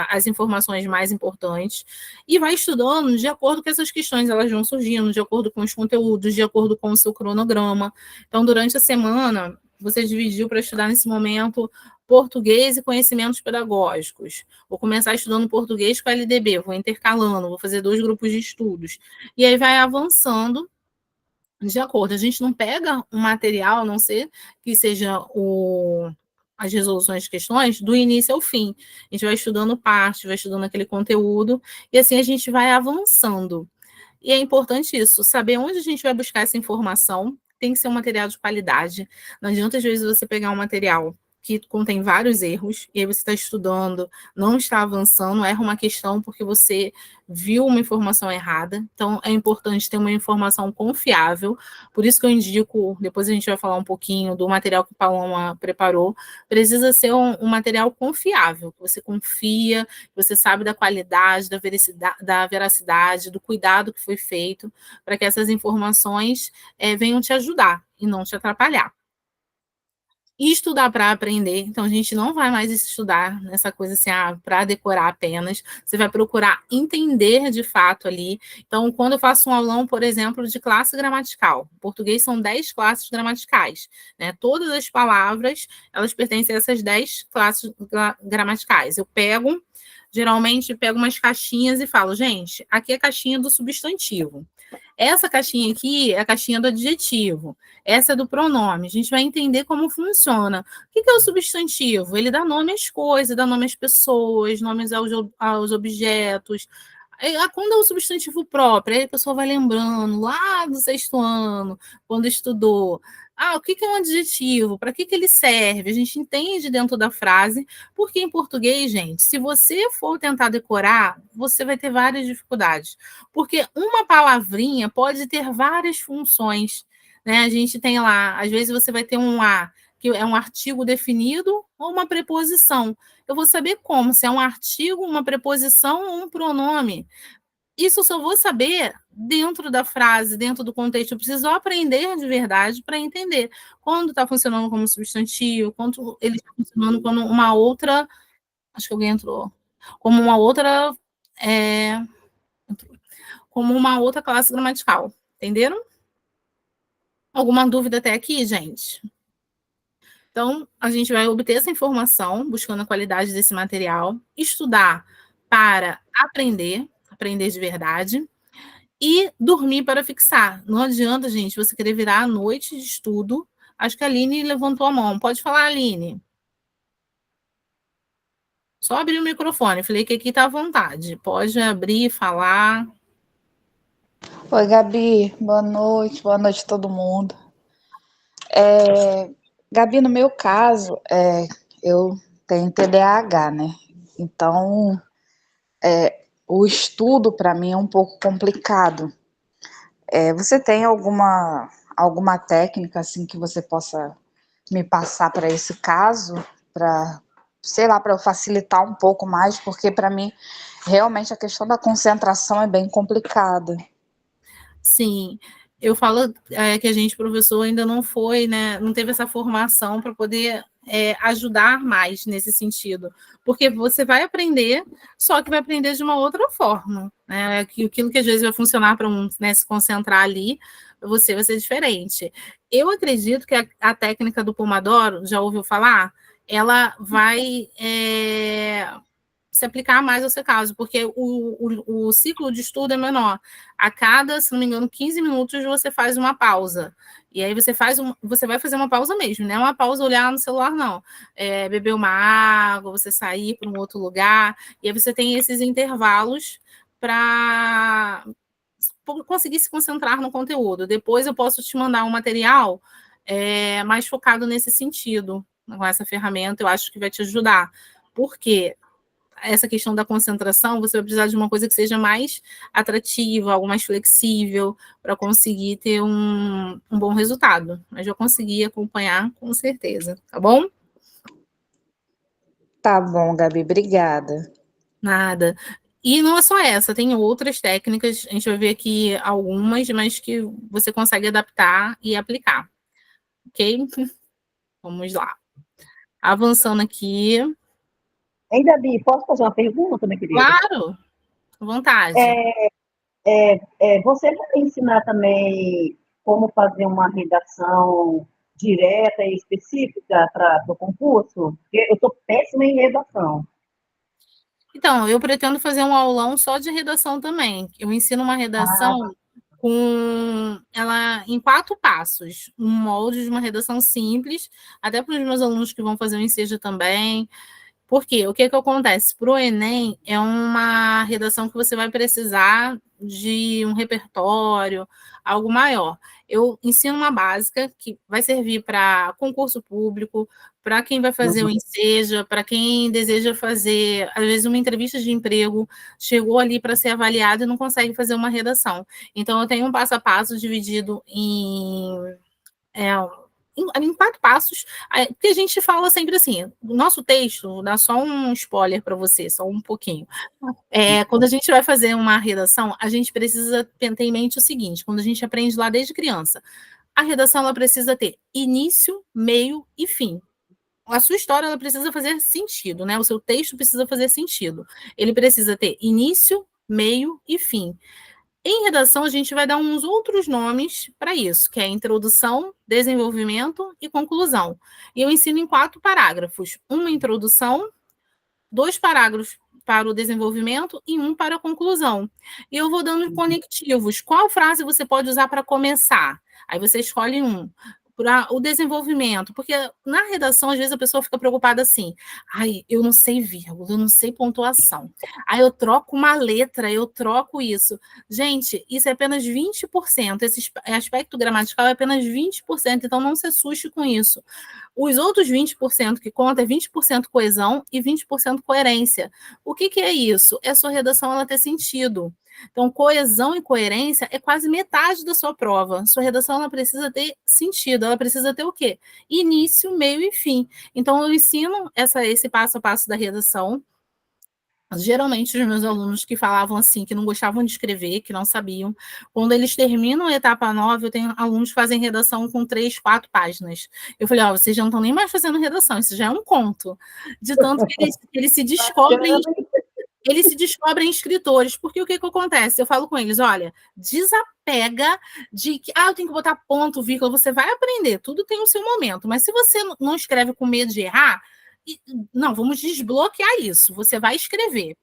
A: as informações mais importantes, e vai estudando de acordo com essas questões, elas vão surgindo, de acordo com os conteúdos, de acordo com o seu cronograma. Então, durante a semana, você dividiu para estudar nesse momento português e conhecimentos pedagógicos. Vou começar estudando português com a LDB, vou intercalando, vou fazer 2 grupos de estudos. E aí vai avançando de acordo. A gente não pega um material, a não ser que seja as resoluções de questões, do início ao fim. A gente vai estudando parte, vai estudando aquele conteúdo, e assim a gente vai avançando. E é importante isso, saber onde a gente vai buscar essa informação, tem que ser um material de qualidade. Não adianta, às vezes, você pegar um material que contém vários erros, e aí você está estudando, não está avançando, erra uma questão porque você viu uma informação errada. Então, é importante ter uma informação confiável. Por isso que eu indico, depois a gente vai falar um pouquinho do material que o Paloma preparou, precisa ser um material confiável, que você confia, que você sabe da qualidade, da veracidade, do cuidado que foi feito, para que essas informações venham te ajudar e não te atrapalhar. E estudar para aprender. Então, a gente não vai mais estudar nessa coisa assim, para decorar apenas. Você vai procurar entender de fato ali. Então, quando eu faço um aulão, por exemplo, de classe gramatical, em português são 10 classes gramaticais, né? Todas as palavras, elas pertencem a essas 10 classes gramaticais. Eu geralmente pego umas caixinhas e falo, gente, aqui é a caixinha do substantivo. Essa caixinha aqui é a caixinha do adjetivo. Essa é do pronome. A gente vai entender como funciona. O que é o substantivo? Ele dá nome às coisas, dá nome às pessoas, nomes aos objetos. Quando é o substantivo próprio, aí a pessoa vai lembrando lá do 6º ano, quando estudou. O que é um adjetivo? Para que ele serve? A gente entende dentro da frase, porque em português, gente, se você for tentar decorar, você vai ter várias dificuldades. Porque uma palavrinha pode ter várias funções, né? A gente tem lá, às vezes você vai ter um a, que é um artigo definido, ou uma preposição. Eu vou saber como, se é um artigo, uma preposição ou um pronome. Isso eu só vou saber dentro da frase, dentro do contexto. Eu preciso aprender de verdade para entender quando está funcionando como substantivo, quando ele está funcionando como uma outra. Acho que alguém entrou. Como uma outra. Como uma outra classe gramatical. Entenderam? Alguma dúvida até aqui, gente? Então, a gente vai obter essa informação, buscando a qualidade desse material, estudar para aprender de verdade, e dormir para fixar. Não adianta, gente, você querer virar a noite de estudo. Acho que a Aline levantou a mão. Pode falar, Aline. Só abrir o microfone. Falei que aqui está à vontade. Pode abrir, falar.
E: Oi, Gabi. Boa noite a todo mundo. Gabi, no meu caso, eu tenho TDAH, né? Então, o estudo para mim é um pouco complicado. Você tem alguma técnica assim que você possa me passar para esse caso, para, sei lá, para eu facilitar um pouco mais, porque para mim realmente a questão da concentração é bem complicada.
A: Sim, eu falo que a gente, professor, ainda não foi, né? Não teve essa formação para poder ajudar mais nesse sentido, porque você vai aprender, só que vai aprender de uma outra forma, né? Aquilo que às vezes vai funcionar para né, se concentrar ali, você vai ser diferente. Eu acredito que a técnica do Pomodoro, já ouviu falar? Ela vai se aplicar mais ao seu caso, porque o ciclo de estudo é menor. A cada, se não me engano, 15 minutos você faz uma pausa. E aí você vai fazer uma pausa mesmo, não é uma pausa olhar no celular, não. Beber uma água, você sair para um outro lugar, e aí você tem esses intervalos para conseguir se concentrar no conteúdo. Depois eu posso te mandar um material mais focado nesse sentido, com essa ferramenta, eu acho que vai te ajudar. Por quê? Essa questão da concentração, você vai precisar de uma coisa que seja mais atrativa, algo mais flexível, para conseguir ter um bom resultado. Mas eu consegui acompanhar com certeza, tá bom?
E: Tá bom, Gabi, obrigada.
A: Nada. E não é só essa, tem outras técnicas, a gente vai ver aqui algumas, mas que você consegue adaptar e aplicar. Ok? Vamos lá. Avançando aqui.
B: Hein, Gabi, posso fazer uma pergunta, minha querida?
A: Claro, à vontade.
B: Você vai ensinar também como fazer uma redação direta e específica para o concurso? Porque eu estou péssima em redação.
A: Então, eu pretendo fazer um aulão só de redação também. Eu ensino uma redação com ela em 4 passos, um molde de uma redação simples, até para os meus alunos que vão fazer o ensejo também. Por quê? O que acontece? Para o Enem, é uma redação que você vai precisar de um repertório, algo maior. Eu ensino uma básica que vai servir para concurso público, para quem vai fazer o ensejo, para quem deseja fazer, às vezes, uma entrevista de emprego, chegou ali para ser avaliado e não consegue fazer uma redação. Então, eu tenho um passo a passo dividido em 4 passos, porque a gente fala sempre assim, o nosso texto, dá só um spoiler para você, só um pouquinho. Quando a gente vai fazer uma redação, a gente precisa ter em mente o seguinte, quando a gente aprende lá desde criança, a redação ela precisa ter início, meio e fim. a sua história ela precisa fazer sentido, né? O seu texto precisa fazer sentido. Ele precisa ter início, meio e fim. Em redação, a gente vai dar uns outros nomes para isso, que é introdução, desenvolvimento e conclusão. E eu ensino em 4 parágrafos: uma introdução, 2 parágrafos para o desenvolvimento e 1 para a conclusão. E eu vou dando conectivos. Qual frase você pode usar para começar? Aí você escolhe um. Para o desenvolvimento, porque na redação, às vezes, a pessoa fica preocupada assim, ai, eu não sei vírgula, eu não sei pontuação, aí eu troco uma letra, eu troco isso. Gente, isso é apenas 20%, esse aspecto gramatical é apenas 20%, então não se assuste com isso. Os outros 20% que conta é 20% coesão e 20% coerência. O que é isso? É a sua redação ela ter sentido. Então, coesão e coerência é quase metade da sua prova. Sua redação ela precisa ter sentido, ela precisa ter o quê? Início, meio e fim. Então, eu ensino esse passo a passo da redação. Geralmente, os meus alunos que falavam assim, que não gostavam de escrever, que não sabiam, quando eles terminam a etapa 9, eu tenho alunos que fazem redação com 3, 4 páginas. Eu falei, vocês já não estão nem mais fazendo redação, isso já é um conto. De tanto que eles se descobrem escritores, porque o que acontece? Eu falo com eles, olha, desapega de que, eu tenho que botar ponto, vírgula, você vai aprender, tudo tem o seu momento, mas se você não escreve com medo de errar, não, vamos desbloquear isso, você vai escrever.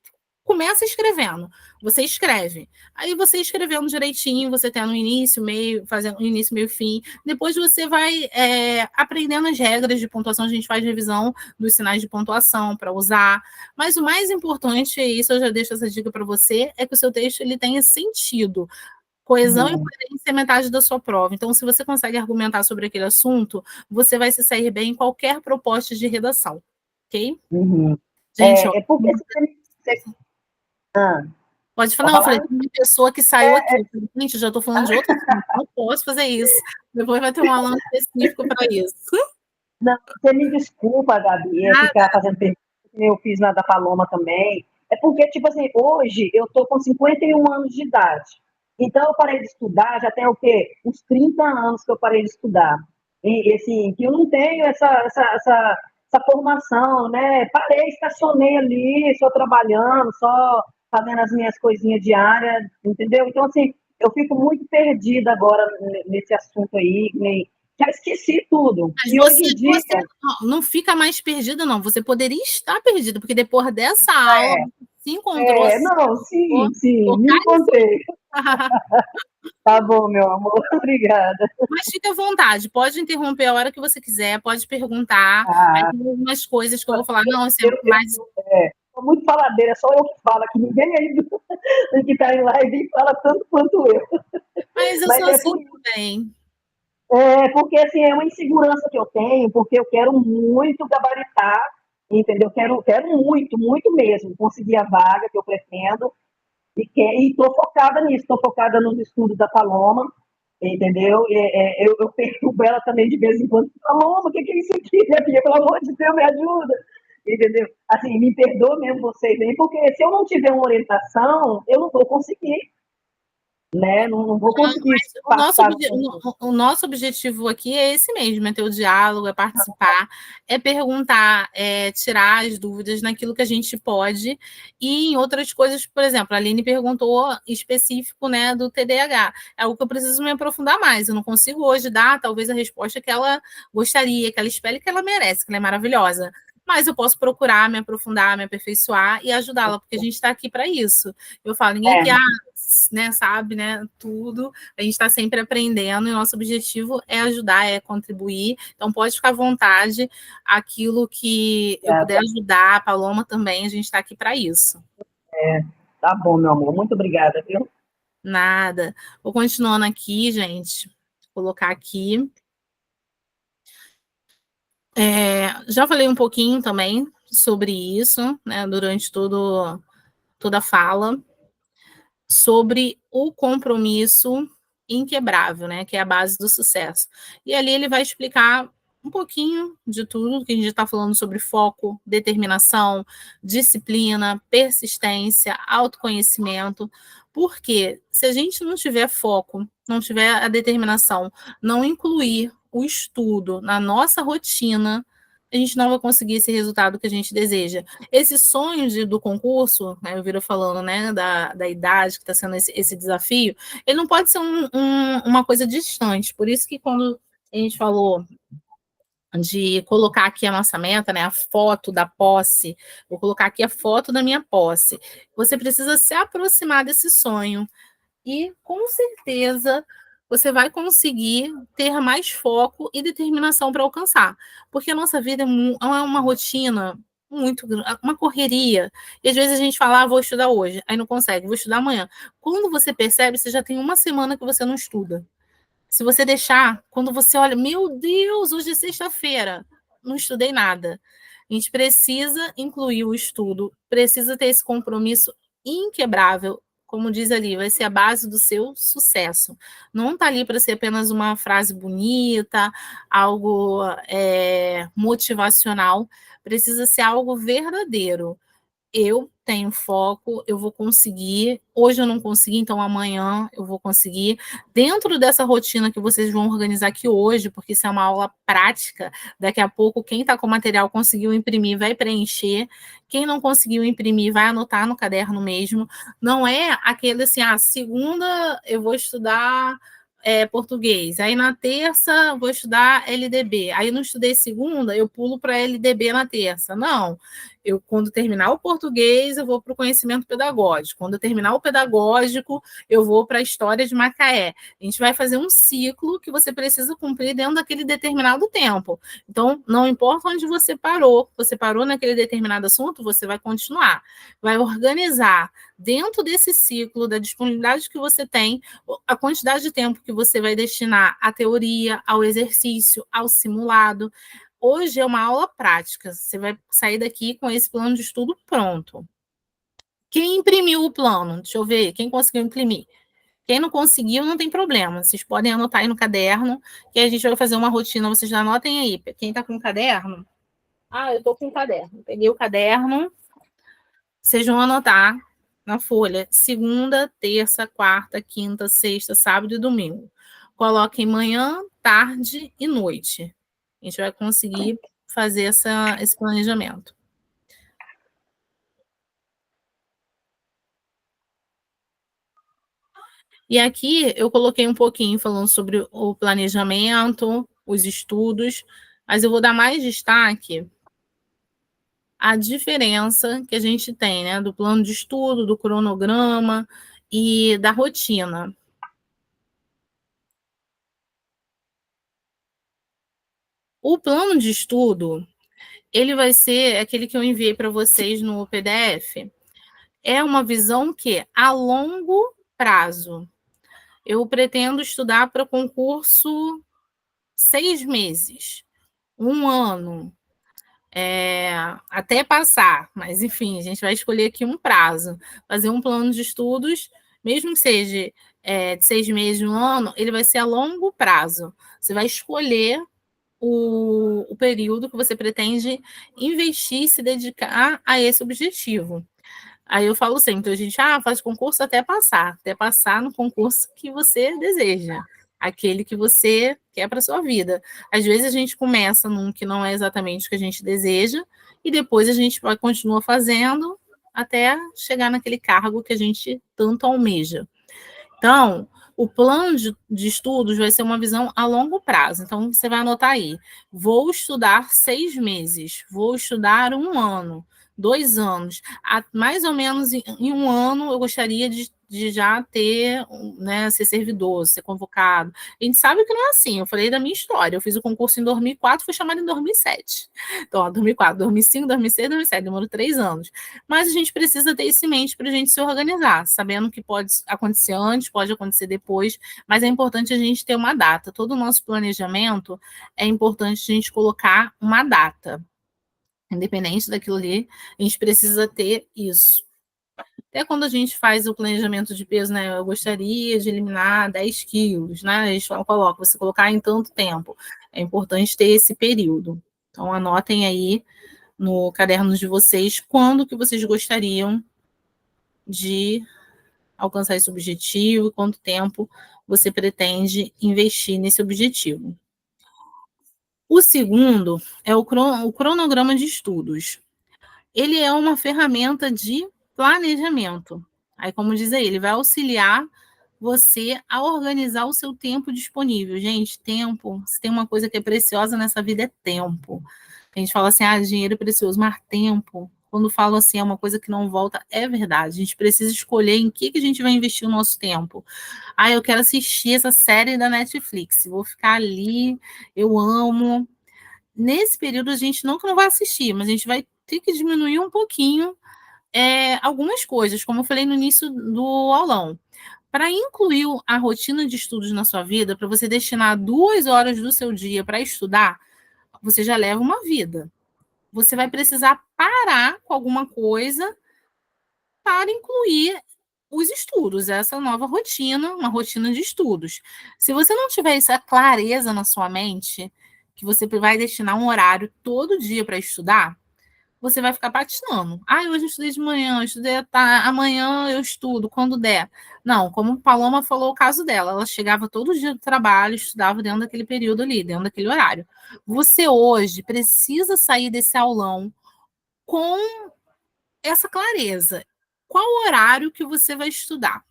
A: Começa escrevendo, você escreve. Aí você escrevendo direitinho, você tendo início, meio, fazendo início, meio, fim. Depois você vai aprendendo as regras de pontuação, a gente faz revisão dos sinais de pontuação para usar. Mas o mais importante, e isso eu já deixo essa dica para você, é que o seu texto ele tenha sentido. Coesão e coerência é metade da sua prova. Então, se você consegue argumentar sobre aquele assunto, você vai se sair bem em qualquer proposta de redação. Ok? Gente,
B: é porque você...
A: Pode falar, não, eu falei, tem uma pessoa que saiu aqui. Gente, eu já estou falando de outro assunto, não posso fazer isso. Depois vai ter um aluno específico para isso.
B: Não, você me desculpa, Gabi, ficar fazendo pergunta, que eu fiz na da Paloma também. É porque, tipo assim, hoje eu estou com 51 anos de idade. Então, eu parei de estudar, já tem o quê? Uns 30 anos que eu parei de estudar. E assim, que eu não tenho essa formação, né? Parei, estacionei ali, só trabalhando, só fazendo as minhas coisinhas diárias, entendeu? Então, assim, eu fico muito perdida agora nesse assunto aí, já esqueci tudo.
A: Mas
B: e hoje em dia...
A: você não fica mais perdida, não. Você poderia estar perdida, porque depois dessa aula, você se encontrou.
B: Não, sim, me encontrei. Tá bom, meu amor, obrigada.
A: Mas fique à vontade, pode interromper a hora que você quiser, pode perguntar. Aí tem algumas coisas que eu vou falar, não, isso é mais...
B: Sou muito faladeira, só eu que falo aqui, ninguém aí que está em live fala tanto quanto eu.
A: Mas eu sou assim também.
B: Porque assim, é uma insegurança que eu tenho, porque eu quero muito gabaritar, entendeu? Quero muito, muito mesmo, conseguir a vaga que eu pretendo, e estou focada nisso, estou focada nos estudos da Paloma, entendeu? Eu perturbo ela também de vez em quando. Paloma, o que é isso aqui, minha filha? Pelo amor de Deus, me ajuda. Entendeu? Assim, me perdoa mesmo vocês aí, porque se eu não tiver uma orientação, eu não vou conseguir. Né? Não vou conseguir passar.
A: O nosso objetivo aqui é esse mesmo, é ter o diálogo, é participar, é perguntar, é tirar as dúvidas naquilo que a gente pode, e em outras coisas, por exemplo, a Aline perguntou específico, né, do TDAH, é algo que eu preciso me aprofundar mais, eu não consigo hoje dar talvez a resposta que ela gostaria, que ela espera e que ela merece, que ela é maravilhosa. Mas eu posso procurar me aprofundar, me aperfeiçoar e ajudá-la, porque a gente está aqui para isso. Eu falo, ninguém que né, sabe, né, tudo, a gente está sempre aprendendo e o nosso objetivo é ajudar, é contribuir, então pode ficar à vontade, aquilo que eu puder ajudar, a Paloma também, a gente está aqui para isso.
B: Tá bom, meu amor, muito obrigada, viu?
A: Nada. Vou continuando aqui, gente, vou colocar aqui. Já falei um pouquinho também sobre isso, né, durante toda a fala, sobre o compromisso inquebrável, né, que é a base do sucesso. E ali ele vai explicar um pouquinho de tudo que a gente está falando sobre foco, determinação, disciplina, persistência, autoconhecimento, porque se a gente não tiver foco, não tiver a determinação, não incluir o estudo na nossa rotina, a gente não vai conseguir esse resultado que a gente deseja. Esse sonho do concurso, né, eu viro falando, né, da idade que está sendo esse desafio, ele não pode ser uma coisa distante. Por isso que quando a gente falou de colocar aqui a nossa meta, né, a foto da posse, vou colocar aqui a foto da minha posse. Você precisa se aproximar desse sonho e, com certeza, você vai conseguir ter mais foco e determinação para alcançar. Porque a nossa vida é uma rotina muito, uma correria. E às vezes a gente fala, vou estudar hoje, aí não consegue, vou estudar amanhã. Quando você percebe, você já tem uma semana que você não estuda. Se você deixar, quando você olha, meu Deus, hoje é sexta-feira, não estudei nada. A gente precisa incluir o estudo, precisa ter esse compromisso inquebrável, como diz ali, vai ser a base do seu sucesso. Não está ali para ser apenas uma frase bonita, algo motivacional, precisa ser algo verdadeiro. Eu tenho foco, eu vou conseguir. Hoje eu não consegui, então amanhã eu vou conseguir. Dentro dessa rotina que vocês vão organizar aqui hoje, porque isso é uma aula prática, daqui a pouco quem está com o material conseguiu imprimir vai preencher. Quem não conseguiu imprimir vai anotar no caderno mesmo. Não é aquele assim, segunda eu vou estudar português. Aí na terça vou estudar LDB. Aí não estudei segunda, eu pulo para LDB na terça. Não. Eu, quando terminar o português, eu vou para o conhecimento pedagógico. Quando eu terminar o pedagógico, eu vou para a história de Macaé. A gente vai fazer um ciclo que você precisa cumprir dentro daquele determinado tempo. Então, não importa onde você parou naquele determinado assunto, você vai continuar. Vai organizar dentro desse ciclo, da disponibilidade que você tem, a quantidade de tempo que você vai destinar à teoria, ao exercício, ao simulado. Hoje é uma aula prática, você vai sair daqui com esse plano de estudo pronto. Quem imprimiu o plano? Deixa eu ver, quem conseguiu imprimir? Quem não conseguiu, não tem problema, vocês podem anotar aí no caderno, que a gente vai fazer uma rotina, vocês já anotem aí. Quem está com caderno? Eu estou com caderno. Peguei o caderno, vocês vão anotar na folha, segunda, terça, quarta, quinta, sexta, sábado e domingo. Coloquem manhã, tarde e noite. A gente vai conseguir fazer esse planejamento. E aqui eu coloquei um pouquinho falando sobre o planejamento, os estudos, mas eu vou dar mais destaque à diferença que a gente tem, né, do plano de estudo, do cronograma e da rotina. O plano de estudo, ele vai ser aquele que eu enviei para vocês no PDF. É uma visão que a longo prazo. Eu pretendo estudar para concurso 6 meses, 1 ano, até passar, mas enfim, a gente vai escolher aqui um prazo, fazer um plano de estudos, mesmo que seja de 6 meses, 1 ano, ele vai ser a longo prazo. Você vai escolher o período que você pretende investir e se dedicar a esse objetivo. Aí eu falo sempre, a gente faz concurso até passar no concurso que você deseja, aquele que você quer para sua vida. Às vezes a gente começa num que não é exatamente o que a gente deseja, e depois a gente continua fazendo até chegar naquele cargo que a gente tanto almeja. Então, o plano de estudos vai ser uma visão a longo prazo. Então, você vai anotar aí: vou estudar 6 meses, vou estudar 1 ano, 2 anos. Mais ou menos em 1 ano, eu gostaria de já ter, né, ser servidor, ser convocado. A gente sabe que não é assim. Eu falei da minha história. Eu fiz o concurso em 2004, fui chamada em 2007. Então, 2004, 2005, 2006, 2007, demorou 3 anos. Mas a gente precisa ter isso em mente para a gente se organizar, sabendo que pode acontecer antes, pode acontecer depois, mas é importante a gente ter uma data. Todo o nosso planejamento é importante a gente colocar uma data. Independente daquilo ali, a gente precisa ter isso. Até quando a gente faz o planejamento de peso, né? Eu gostaria de eliminar 10 quilos, né? A gente coloca, você colocar em tanto tempo. É importante ter esse período. Então, anotem aí no caderno de vocês quando que vocês gostariam de alcançar esse objetivo e quanto tempo você pretende investir nesse objetivo. O segundo é o cronograma de estudos. Ele é uma ferramenta de planejamento. Aí, como diz aí, ele vai auxiliar você a organizar o seu tempo disponível. Gente, tempo, se tem uma coisa que é preciosa nessa vida, é tempo. A gente fala assim, dinheiro é precioso, mas tempo, quando falo assim, é uma coisa que não volta, é verdade. A gente precisa escolher em que a gente vai investir o nosso tempo. Eu quero assistir essa série da Netflix, vou ficar ali, eu amo. Nesse período, a gente não vai assistir, mas a gente vai ter que diminuir um pouquinho algumas coisas, como eu falei no início do aulão. Para incluir a rotina de estudos na sua vida, para você destinar 2 horas do seu dia para estudar, você já leva uma vida. Você vai precisar parar com alguma coisa para incluir os estudos, essa nova rotina, uma rotina de estudos. Se você não tiver essa clareza na sua mente, que você vai destinar um horário todo dia para estudar, você vai ficar patinando. Hoje eu estudei de manhã, eu estudei amanhã eu estudo, quando der. Não, como Paloma falou o caso dela, ela chegava todo dia do trabalho, estudava dentro daquele período ali, dentro daquele horário. Você hoje precisa sair desse aulão com essa clareza. Qual o horário que você vai estudar?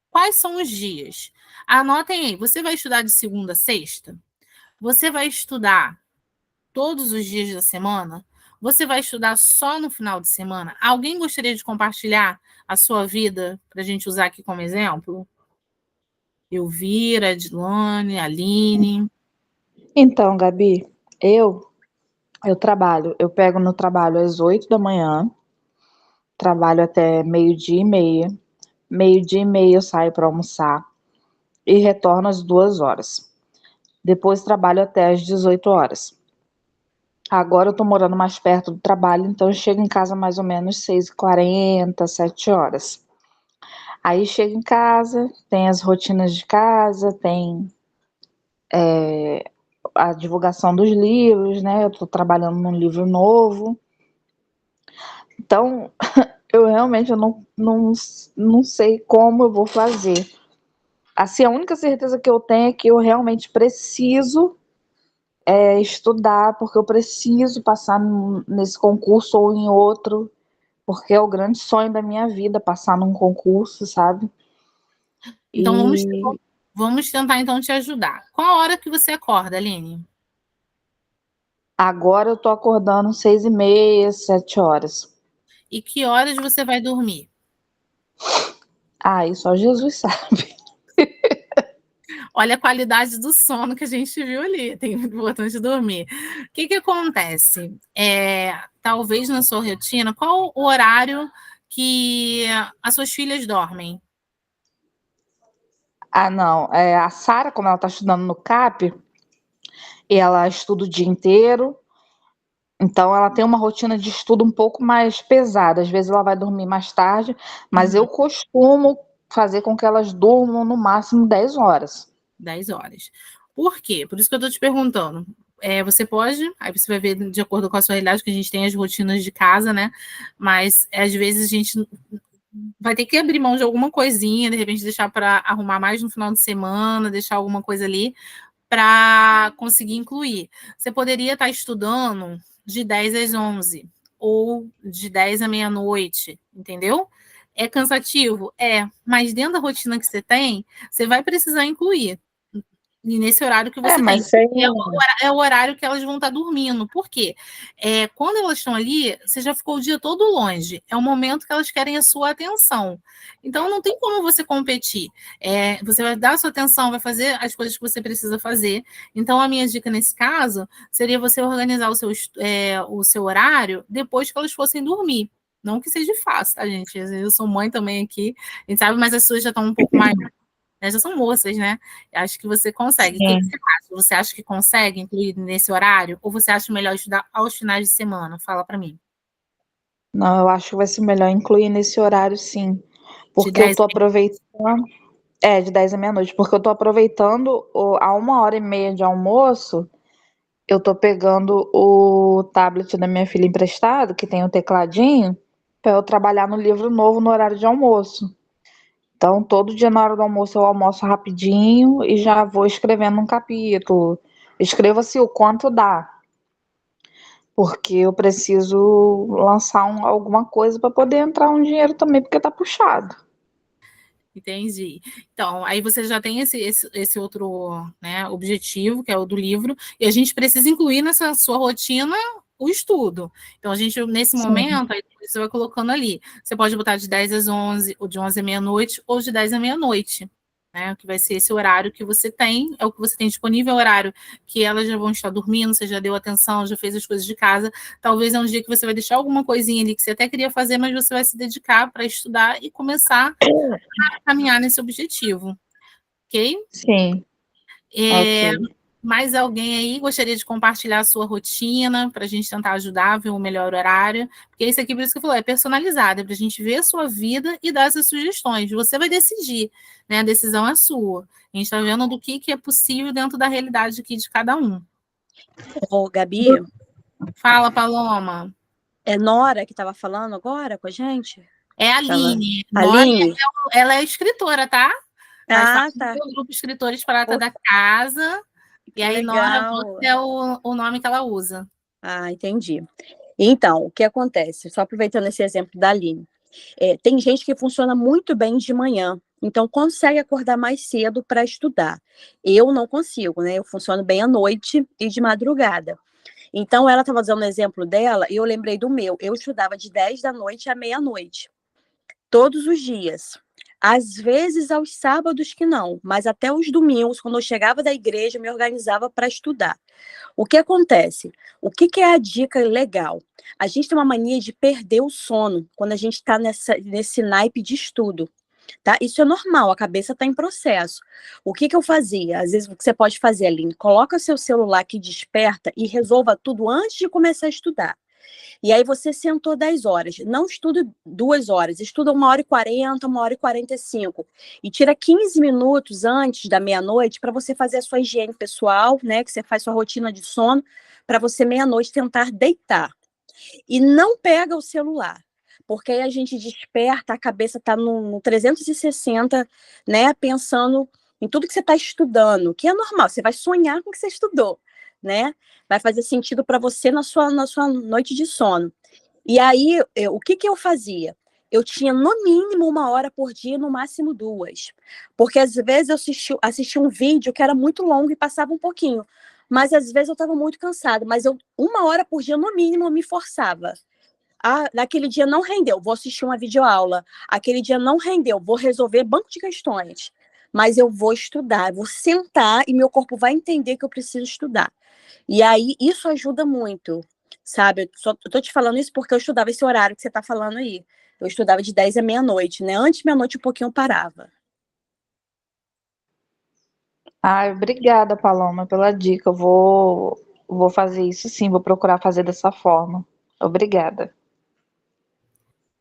A: Quais são os dias? Anotem aí, você vai estudar de segunda a sexta? Você vai estudar todos os dias da semana? Você vai estudar só no final de semana? Alguém gostaria de compartilhar a sua vida para a gente usar aqui como exemplo? Elvira, Edilane, Aline.
E: Então, Gabi, eu trabalho, eu pego no trabalho às 8 da manhã, trabalho até meio-dia e meia. Meio-dia e meia eu saio para almoçar e retorno às 2 horas. Depois trabalho até às 18 horas. Agora eu tô morando mais perto do trabalho, então eu chego em casa mais ou menos 6h40, 7 horas. Aí chego em casa, tem as rotinas de casa, tem a divulgação dos livros, né? Eu tô trabalhando num livro novo. Então, eu realmente não sei como eu vou fazer. Assim, a única certeza que eu tenho é que eu realmente preciso estudar, porque eu preciso passar nesse concurso ou em outro, porque é o grande sonho da minha vida, passar num concurso, sabe?
A: Então, vamos tentar, então, te ajudar. Qual a hora que você acorda, Aline?
E: Agora eu tô acordando 6h30, 7 horas.
A: E que horas você vai dormir?
E: Aí só Jesus sabe.
A: Olha a qualidade do sono que a gente viu ali, tem importante dormir. O que acontece? Talvez na sua rotina, qual o horário que as suas filhas dormem?
E: Não. A Sara, como ela tá estudando no CAP, ela estuda o dia inteiro, então ela tem uma rotina de estudo um pouco mais pesada. Às vezes ela vai dormir mais tarde, mas eu costumo fazer com que elas durmam no máximo 10 horas.
A: 10 horas. Por quê? Por isso que eu estou te perguntando. Você pode, aí você vai ver de acordo com a sua realidade, que a gente tem as rotinas de casa, né? Mas às vezes a gente vai ter que abrir mão de alguma coisinha, de repente deixar para arrumar mais no final de semana, deixar alguma coisa ali para conseguir incluir. Você poderia estar estudando de 10 às 11 ou de 10 à meia-noite, entendeu? É cansativo? Mas dentro da rotina que você tem, você vai precisar incluir. E nesse horário que você tem.
E: Mas
A: É o horário que elas vão estar dormindo. Por quê? Quando elas estão ali, você já ficou o dia todo longe. É o momento que elas querem a sua atenção. Então, não tem como você competir. Você vai dar a sua atenção, vai fazer as coisas que você precisa fazer. Então, a minha dica nesse caso seria você organizar o seu horário depois que elas fossem dormir. Não que seja fácil, tá, gente? Eu sou mãe também aqui, a gente sabe, mas as suas já estão um pouco mais, né? Já são moças, né? Acho que você consegue. O que você acha? Você acha que consegue incluir nesse horário? Ou você acha melhor estudar aos finais de semana? Fala para mim.
E: Não, eu acho que vai ser melhor incluir nesse horário, sim. Porque eu tô aproveitando. De 10 à meia-noite. Porque eu tô aproveitando a 1h30 de almoço. Eu tô pegando o tablet da minha filha emprestado, que tem o tecladinho, para eu trabalhar no livro novo no horário de almoço. Então, todo dia na hora do almoço eu almoço rapidinho e já vou escrevendo um capítulo. escreva assim o quanto dá, porque eu preciso lançar alguma coisa para poder entrar um dinheiro também, porque tá puxado.
A: Entendi. Então, aí você já tem esse outro, né, objetivo, que é o do livro, e a gente precisa incluir nessa sua rotina o estudo. Então, a gente, nesse
E: Sim.
A: momento, aí você vai colocando ali. Você pode botar de 10 às 11, ou de 11 à meia-noite, ou de 10 à meia-noite. Né, que vai ser esse horário que você tem, é o que você tem disponível, é o horário que elas já vão estar dormindo, você já deu atenção, já fez as coisas de casa. Talvez é um dia que você vai deixar alguma coisinha ali que você até queria fazer, mas você vai se dedicar para estudar e começar caminhar nesse objetivo, ok?
E: Sim,
A: É,
E: ok.
A: mais alguém aí gostaria de compartilhar a sua rotina para a gente tentar ajudar a ver o melhor horário? Porque isso aqui, por isso que eu falei, é personalizado, é para a gente ver a sua vida e dar essas sugestões. Você vai decidir, né? A decisão é sua. A gente está vendo do que é possível dentro da realidade aqui de cada um.
C: Ô, Gabi,
A: Fala, Paloma.
C: é Nora que estava falando agora com a gente?
A: É a
C: Tava...
A: Aline. Nora,
C: Aline?
A: ela é escritora, tá? Faz
C: Ah,
A: parte
C: tá.
A: do grupo Escritores Prata
C: Pô,
A: da Casa. E
C: que
A: aí, Nora Voz
C: legal.
A: é o nome que ela usa.
C: Ah, entendi. Então, o que acontece? Só aproveitando esse exemplo da Aline. Tem gente que funciona muito bem de manhã, então consegue acordar mais cedo para estudar. Eu não consigo, né? Eu funciono bem à noite e de madrugada. Então, ela estava dando o exemplo dela e eu lembrei do meu. Eu estudava de 10 da noite à meia-noite, todos os dias. Às vezes aos sábados que não, mas até os domingos, quando eu chegava da igreja, eu me organizava para estudar. O que acontece? O que é a dica legal? A gente tem uma mania de perder o sono quando a gente está nesse naipe de estudo. Tá? Isso é normal, a cabeça está em processo. O que eu fazia? Às vezes o que você pode fazer, Aline, coloca seu celular que desperta e resolva tudo antes de começar a estudar. E aí você sentou 10 horas. Não estuda 2 horas, estuda 1h40, 1h45. E tira 15 minutos antes da meia-noite para você fazer a sua higiene pessoal, né? Que você faz sua rotina de sono, para você meia-noite tentar deitar. E não pega o celular. Porque aí a gente desperta, a cabeça está no 360, né? Pensando em tudo que você está estudando, que é normal, você vai sonhar com o que você estudou, né? Vai fazer sentido para você na sua noite de sono. E aí, o que eu fazia? Eu tinha no mínimo 1 hora por dia, no máximo 2. Porque às vezes eu assistia um vídeo que era muito longo e passava um pouquinho. Mas às vezes eu estava muito cansada. Mas 1 hora por dia, no mínimo, eu me forçava. Ah, naquele dia não rendeu, vou assistir uma videoaula. Aquele dia não rendeu, vou resolver banco de questões. Mas eu vou estudar, vou sentar e meu corpo vai entender que eu preciso estudar. E aí, isso ajuda muito, sabe? Eu tô te falando isso porque eu estudava esse horário que você tá falando aí. Eu estudava de 10 à meia-noite, né? Antes de meia-noite, um pouquinho eu parava.
E: Ai, obrigada, Paloma, pela dica. Vou fazer isso sim, vou procurar fazer dessa forma. Obrigada.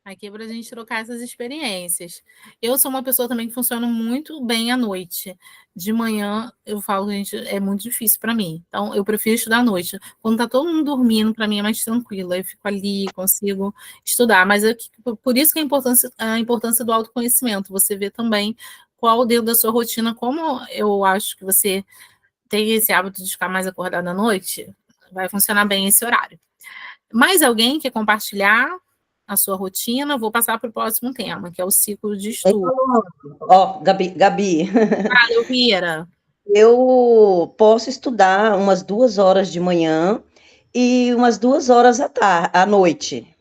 A: Aqui é para a gente trocar essas experiências. Eu sou uma pessoa também que funciona muito bem à noite. De manhã, eu falo, gente, é muito difícil para mim. Então, eu prefiro estudar à noite. Quando tá todo mundo dormindo, para mim é mais tranquilo. Eu fico ali, consigo estudar. Mas por isso que a importância do autoconhecimento. Você vê também qual dentro da sua rotina, como eu acho que você tem esse hábito de ficar mais acordado à noite, vai funcionar bem esse horário. Mais alguém quer compartilhar a sua rotina? Vou passar para o próximo tema, que é o ciclo de estudo.
D: Ó, Gabi,
A: Fala, Elvira.
D: eu posso estudar umas 2 horas de manhã e umas 2 horas à noite.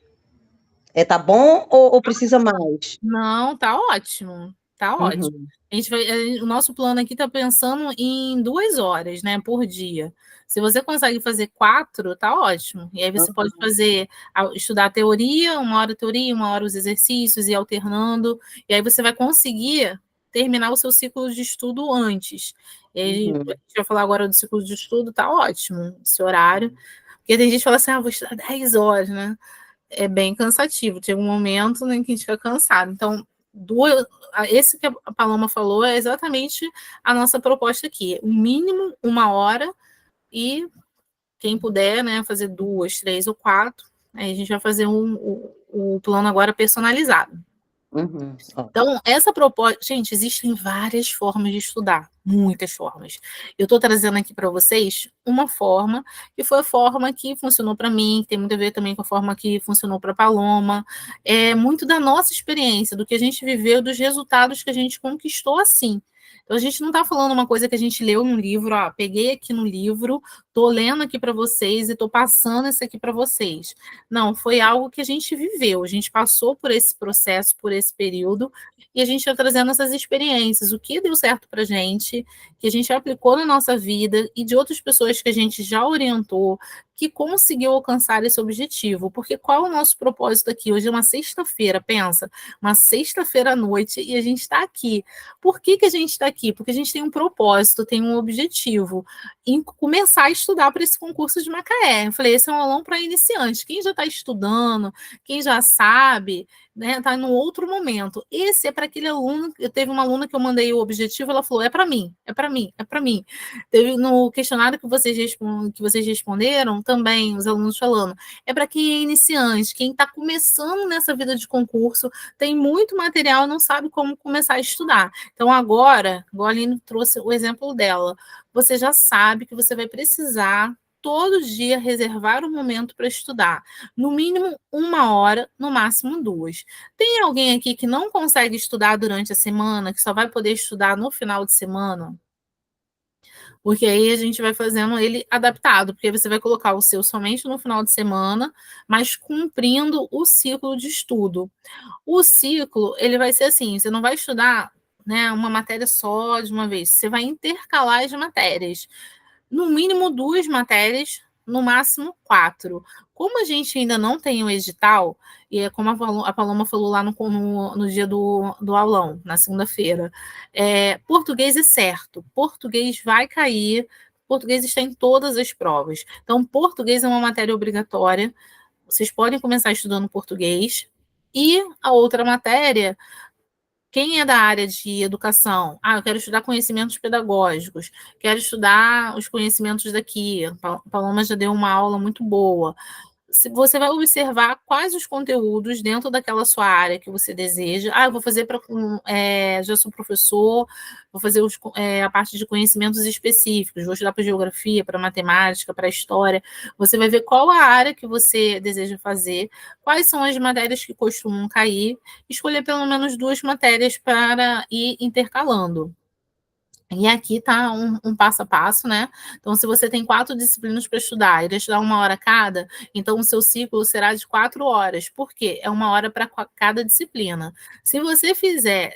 D: Tá bom ou precisa mais?
A: Não, tá ótimo. Tá ótimo.
D: Uhum,
A: O nosso plano aqui está pensando em 2 horas, né, por dia. Se você consegue fazer 4, tá ótimo. E aí você pode
D: uhum,
A: fazer, estudar a teoria, 1 hora teoria, 1 hora os exercícios, e alternando. E aí você vai conseguir terminar o seu ciclo de estudo antes. E aí, a
D: uhum.
A: gente vai falar agora do ciclo de estudo, tá ótimo esse horário. Porque tem gente que fala assim, vou estudar 10 horas, né? É bem cansativo. Tem um momento em que a gente fica cansado. Então, esse que a Paloma falou é exatamente a nossa proposta aqui. O mínimo 1 hora e quem puder, né, fazer 2, 3 ou 4. Aí a gente vai fazer o plano agora personalizado.
D: Ó.
A: Então, essa proposta. Gente, existem várias formas de estudar, muitas formas. Eu estou trazendo aqui para vocês uma forma, que foi a forma que funcionou para mim, que tem muito a ver também com a forma que funcionou para a Paloma. É muito da nossa experiência, do que a gente viveu, dos resultados que a gente conquistou assim. Então, a gente não está falando uma coisa que a gente leu no livro, ó, peguei aqui no livro, estou lendo aqui para vocês e estou passando isso aqui para vocês. Não, foi algo que a gente viveu, a gente passou por esse processo, por esse período, e a gente está trazendo essas experiências, o que deu certo para a gente, que a gente aplicou na nossa vida, e de outras pessoas que a gente já orientou, que conseguiu alcançar esse objetivo. Porque qual é o nosso propósito aqui? Hoje é uma sexta-feira, pensa, uma sexta-feira à noite, e a gente está aqui. Por que a gente está aqui? Porque a gente tem um propósito, tem um objetivo, em começar a estudar para esse concurso de Macaé. Eu falei, esse é um aulão para iniciantes. Quem já está estudando, quem já sabe, né, tá no outro momento. Esse é para aquele aluno. Eu teve uma aluna que eu mandei o objetivo, ela falou: é para mim, é para mim, é para mim. Teve no questionário que vocês responderam também, os alunos falando, é para quem é iniciante, quem está começando nessa vida de concurso, tem muito material, não sabe como começar a estudar. Então, agora, a Aline trouxe o exemplo dela, você já sabe que você vai precisar todo dia reservar um momento para estudar. No mínimo 1 hora, no máximo 2. Tem alguém aqui que não consegue estudar durante a semana, que só vai poder estudar no final de semana? Porque aí a gente vai fazendo ele adaptado, porque você vai colocar o seu somente no final de semana, mas cumprindo o ciclo de estudo. O ciclo, ele vai ser assim, você não vai estudar, né, uma matéria só de uma vez, você vai intercalar as matérias. No mínimo 2 matérias, no máximo 4. Como a gente ainda não tem o edital, e é como a Paloma falou lá no dia do aulão, na segunda-feira, português é certo, português vai cair, português está em todas as provas. Então, português é uma matéria obrigatória, vocês podem começar estudando português, e a outra matéria, quem é da área de educação? Eu quero estudar conhecimentos pedagógicos, quero estudar os conhecimentos daqui. A Paloma já deu uma aula muito boa. Você vai observar quais os conteúdos dentro daquela sua área que você deseja. Eu vou fazer para. Já sou professor, vou fazer a parte de conhecimentos específicos, vou estudar para geografia, para matemática, para história. Você vai ver qual a área que você deseja fazer, quais são as matérias que costumam cair, escolher pelo menos 2 matérias para ir intercalando. E aqui está um passo a passo, né? Então, se você tem 4 disciplinas para estudar, irá estudar 1 hora cada, então o seu ciclo será de 4 horas. Por quê? É 1 hora para cada disciplina. Se você fizer,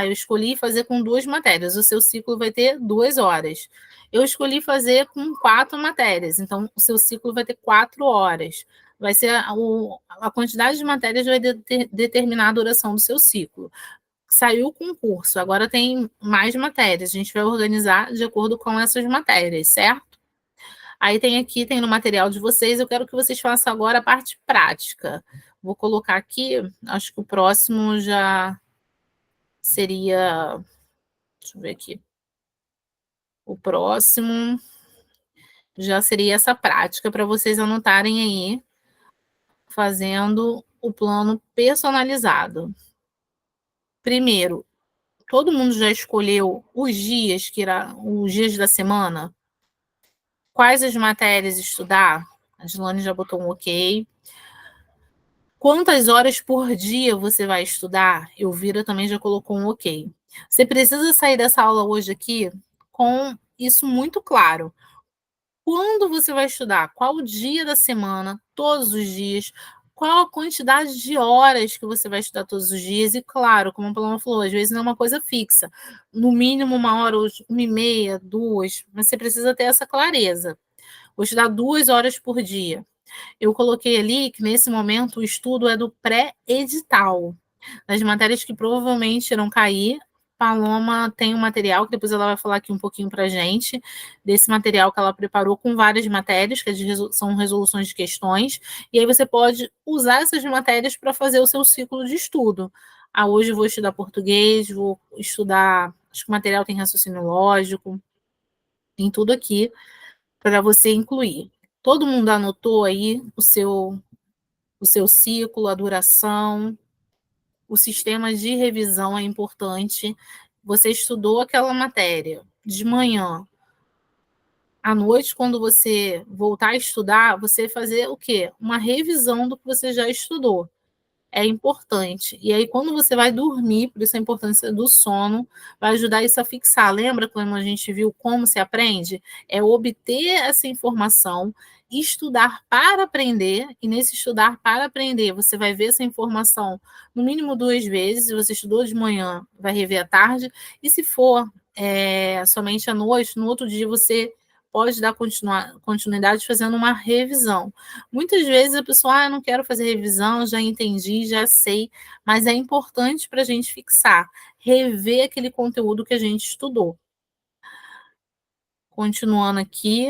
A: eu escolhi fazer com 2 matérias, o seu ciclo vai ter 2 horas. Eu escolhi fazer com 4 matérias, então o seu ciclo vai ter 4 horas. Vai ser a quantidade de matérias vai determinar a duração do seu ciclo. Saiu o concurso, agora tem mais matérias. A gente vai organizar de acordo com essas matérias, certo? Aí tem no material de vocês, eu quero que vocês façam agora a parte prática. Vou colocar aqui, acho que o próximo já seria. Deixa eu ver aqui. O próximo já seria essa prática para vocês anotarem aí, fazendo o plano personalizado. Primeiro, todo mundo já escolheu os dias os dias da semana? Quais as matérias estudar? A Gilane já botou um ok. Quantas horas por dia você vai estudar? Elvira também já colocou um ok. Você precisa sair dessa aula hoje aqui com isso muito claro. Quando você vai estudar? Qual o dia da semana? Todos os dias? Qual a quantidade de horas que você vai estudar todos os dias? E claro, como a Paloma falou, às vezes não é uma coisa fixa. No mínimo 1 hora, 1h30, 2, mas você precisa ter essa clareza. Vou estudar 2 horas por dia. Eu coloquei ali que, nesse momento, o estudo é do pré-edital. Das matérias que provavelmente irão cair, Paloma tem um material, que depois ela vai falar aqui um pouquinho para a gente, desse material que ela preparou com várias matérias, que são resoluções de questões, e aí você pode usar essas matérias para fazer o seu ciclo de estudo. Hoje eu vou estudar português, vou estudar, acho que o material tem raciocínio lógico, tem tudo aqui para você incluir. Todo mundo anotou aí o seu ciclo, a duração? o sistema de revisão é importante. Você estudou aquela matéria de manhã, à noite, quando você voltar a estudar, você fazer o quê? Uma revisão do que você já estudou. É importante. E aí, quando você vai dormir, por isso a importância do sono, vai ajudar isso a fixar. Lembra quando a gente viu como se aprende? É obter essa informação, estudar para aprender, e nesse estudar para aprender, você vai ver essa informação no mínimo 2 vezes. Se você estudou de manhã, vai rever à tarde, e se for somente à noite, no outro dia você pode dar continuidade fazendo uma revisão. Muitas vezes a pessoa, eu não quero fazer revisão, já entendi, já sei, mas é importante para a gente fixar, rever aquele conteúdo que a gente estudou. Continuando aqui.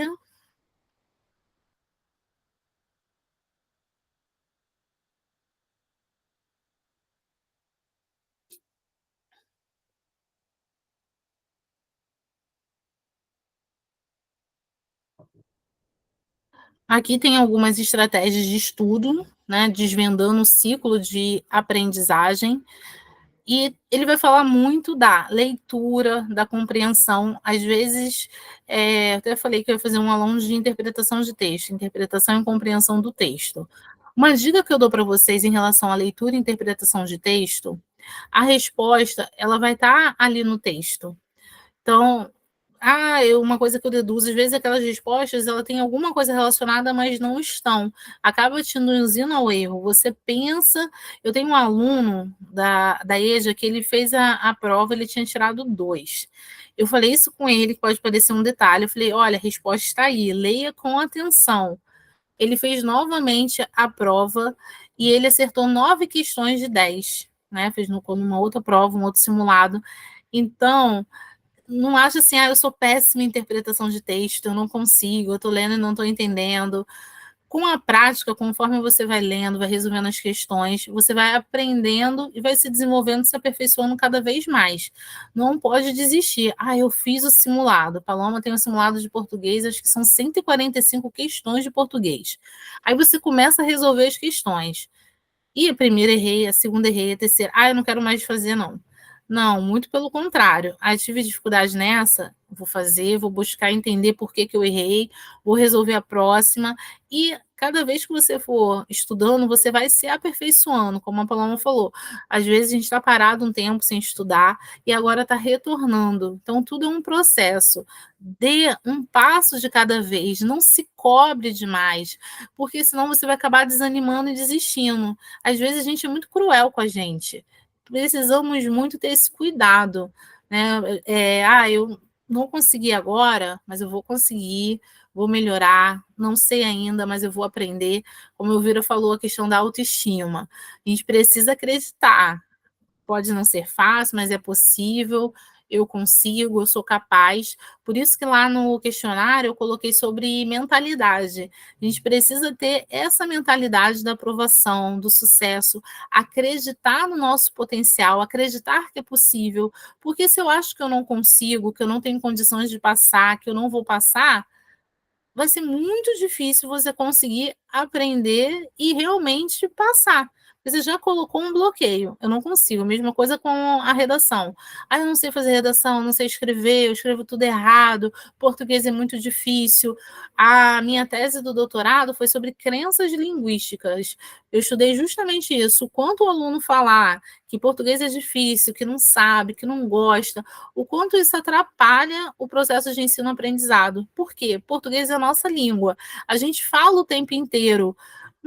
A: Aqui tem algumas estratégias de estudo, né, desvendando o ciclo de aprendizagem. E ele vai falar muito da leitura, da compreensão. Às vezes, eu até falei que eu ia fazer um aluno de interpretação de texto, interpretação e compreensão do texto. Uma dica que eu dou para vocês em relação à leitura e interpretação de texto, a resposta ela vai estar ali no texto. Então, uma coisa que eu deduzo, às vezes aquelas respostas, ela tem alguma coisa relacionada, mas não estão. Acaba te induzindo ao erro. Você pensa... Eu tenho um aluno da EJA que ele fez a prova, ele tinha tirado 2. Eu falei isso com ele, que pode parecer um detalhe. Eu falei, olha, a resposta está aí, leia com atenção. Ele fez novamente a prova e ele acertou 9 questões de 10, né? Fez numa outra prova, um outro simulado. Então, não acha assim, eu sou péssima em interpretação de texto, eu não consigo, eu estou lendo e não estou entendendo. Com a prática, conforme você vai lendo, vai resolvendo as questões, você vai aprendendo e vai se desenvolvendo, se aperfeiçoando cada vez mais. Não pode desistir. Eu fiz o simulado. Paloma tem um simulado de português, acho que são 145 questões de português. Aí você começa a resolver as questões. E a primeira errei, a segunda errei, a terceira... eu não quero mais fazer, não. Não, muito pelo contrário. Tive dificuldade nessa, vou fazer, vou buscar entender por que eu errei, vou resolver a próxima. E cada vez que você for estudando, você vai se aperfeiçoando, como a Paloma falou. Às vezes a gente está parado um tempo sem estudar e agora está retornando. Então, tudo é um processo. Dê um passo de cada vez, não se cobre demais, porque senão você vai acabar desanimando e desistindo. Às vezes a gente é muito cruel com a gente. Precisamos muito ter esse cuidado, né? Eu não consegui agora, mas eu vou conseguir, vou melhorar, não sei ainda, mas eu vou aprender. Como o Elvira falou, a questão da autoestima. A gente precisa acreditar. Pode não ser fácil, mas é possível, eu consigo, eu sou capaz. Por isso que lá no questionário eu coloquei sobre mentalidade. A gente precisa ter essa mentalidade da aprovação, do sucesso, acreditar no nosso potencial, acreditar que é possível. Porque se eu acho que eu não consigo, que eu não tenho condições de passar, que eu não vou passar, vai ser muito difícil você conseguir aprender e realmente passar. Você já colocou um bloqueio. Eu não consigo. Mesma coisa com a redação. Eu não sei fazer redação, não sei escrever, eu escrevo tudo errado, português é muito difícil. A minha tese do doutorado foi sobre crenças linguísticas. Eu estudei justamente isso. O quanto o aluno falar que português é difícil, que não sabe, que não gosta, o quanto isso atrapalha o processo de ensino-aprendizado. Por quê? Português é a nossa língua. A gente fala o tempo inteiro,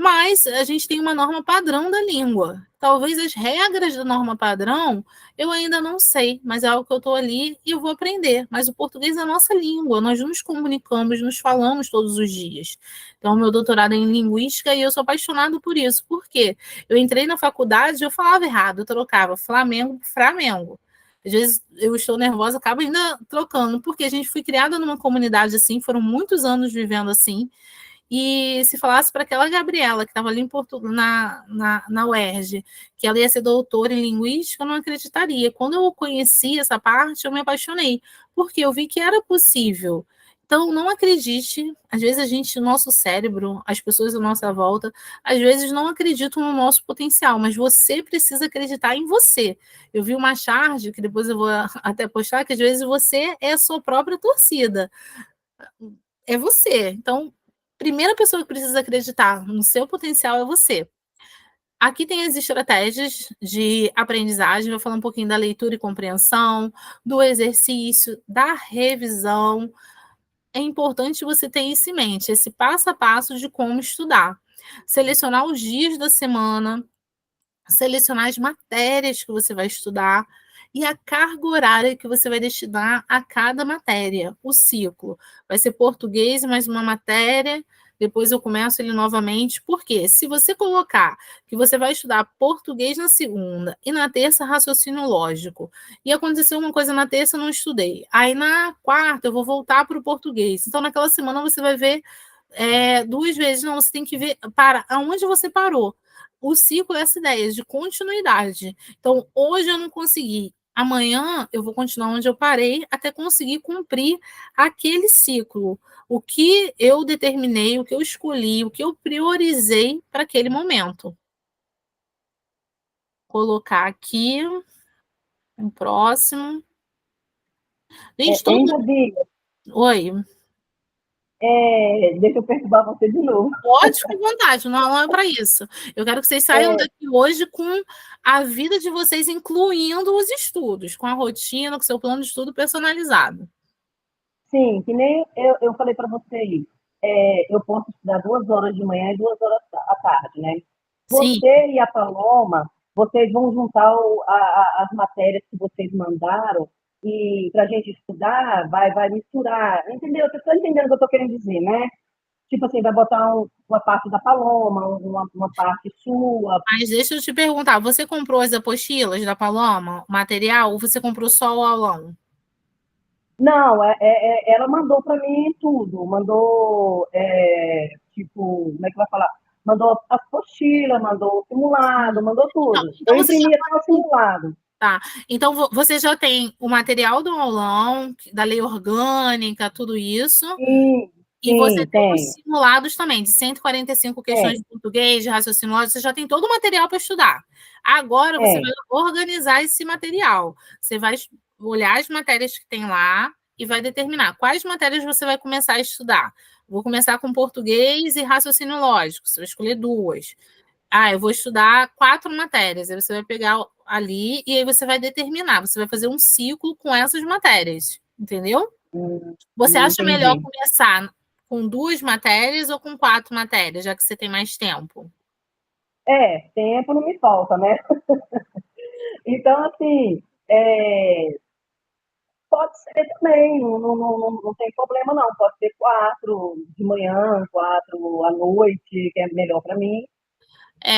A: mas a gente tem uma norma padrão da língua. Talvez as regras da norma padrão eu ainda não sei, mas é algo que eu estou ali e eu vou aprender. Mas o português é a nossa língua, nós nos comunicamos, nos falamos todos os dias. Então, meu doutorado é em linguística e eu sou apaixonado por isso. Por quê? Eu entrei na faculdade e eu falava errado, eu trocava Flamengo por Flamengo. Às vezes eu estou nervosa, acabo ainda trocando, porque a gente foi criada numa comunidade assim, foram muitos anos vivendo assim, e se falasse para aquela Gabriela, que estava ali em na UERJ, que ela ia ser doutora em linguística, eu não acreditaria. Quando eu conheci essa parte, eu me apaixonei, porque eu vi que era possível. Então, não acredite. Às vezes, o nosso cérebro, as pessoas à nossa volta, às vezes não acreditam no nosso potencial, mas você precisa acreditar em você. Eu vi uma charge, que depois eu vou até postar, que às vezes você é a sua própria torcida. É você. Então, primeira pessoa que precisa acreditar no seu potencial é você. Aqui tem as estratégias de aprendizagem, vou falar um pouquinho da leitura e compreensão, do exercício, da revisão. É importante você ter isso em mente, esse passo a passo de como estudar. Selecionar os dias da semana, selecionar as matérias que você vai estudar e a carga horária que você vai destinar a cada matéria, o ciclo. Vai ser português mais uma matéria, depois eu começo ele novamente, porque se você colocar que você vai estudar português na segunda e na terça raciocínio lógico, e aconteceu uma coisa na terça eu não estudei, aí na quarta eu vou voltar para o português, então naquela semana você vai ver duas vezes, não, você tem que ver para aonde você parou. O ciclo é essa ideia de continuidade. Então, hoje eu não consegui, amanhã eu vou continuar onde eu parei até conseguir cumprir aquele ciclo. O que eu determinei, o que eu escolhi, o que eu priorizei para aquele momento. Vou colocar aqui um próximo. Gente, todo mundo...
B: Gabi,
A: Oi.
B: deixa eu perturbar você de novo.
A: Pode ficar à vontade, não é para isso. Eu quero que vocês saiam daqui hoje com a vida de vocês, incluindo os estudos, com a rotina, com o seu plano de estudo personalizado.
B: Sim, que nem eu falei para você aí. Eu posso estudar 2 horas de manhã e 2 horas à tarde, né?
A: Sim,
B: Você e a Paloma, vocês vão juntar as matérias que vocês mandaram e para a gente estudar, vai misturar. Entendeu? Você está entendendo o que eu estou querendo dizer, né? Tipo assim, vai botar uma parte da Paloma, uma parte sua.
A: mas deixa eu te perguntar, você comprou as apostilas da Paloma, o material, ou você comprou só o aulão?
B: Não, ela mandou para mim tudo. Mandou, tipo, como é que vai falar? Mandou as apostilas, mandou o simulado, mandou tudo.
A: Então
B: Eu
A: você já
B: imprimi até o simulado.
A: tá. Então você já tem o material do aulão, da lei orgânica, tudo isso.
B: Sim,
A: E você
B: sim,
A: tem os
B: tem.
A: simulados também, de 145 questões
B: É,
A: de português, de raciocínio lógico, você já tem todo o material para estudar. Agora você
B: é.
A: vai organizar esse material. Você vai olhar as matérias que tem lá e vai determinar quais matérias você vai começar a estudar. Vou começar com português e raciocínio lógico, você vai escolher duas. Ah, eu vou estudar 4 matérias. Aí você vai pegar ali e aí você vai determinar. Você vai fazer um ciclo com essas matérias, entendeu? Você acha melhor
B: Entendi.
A: começar com 2 matérias ou com 4 matérias, já que você tem mais tempo?
B: Tempo não me falta, né? Então, assim, pode ser também, não tem problema não. Pode ser 4 de manhã, 4 à noite, que é melhor para mim.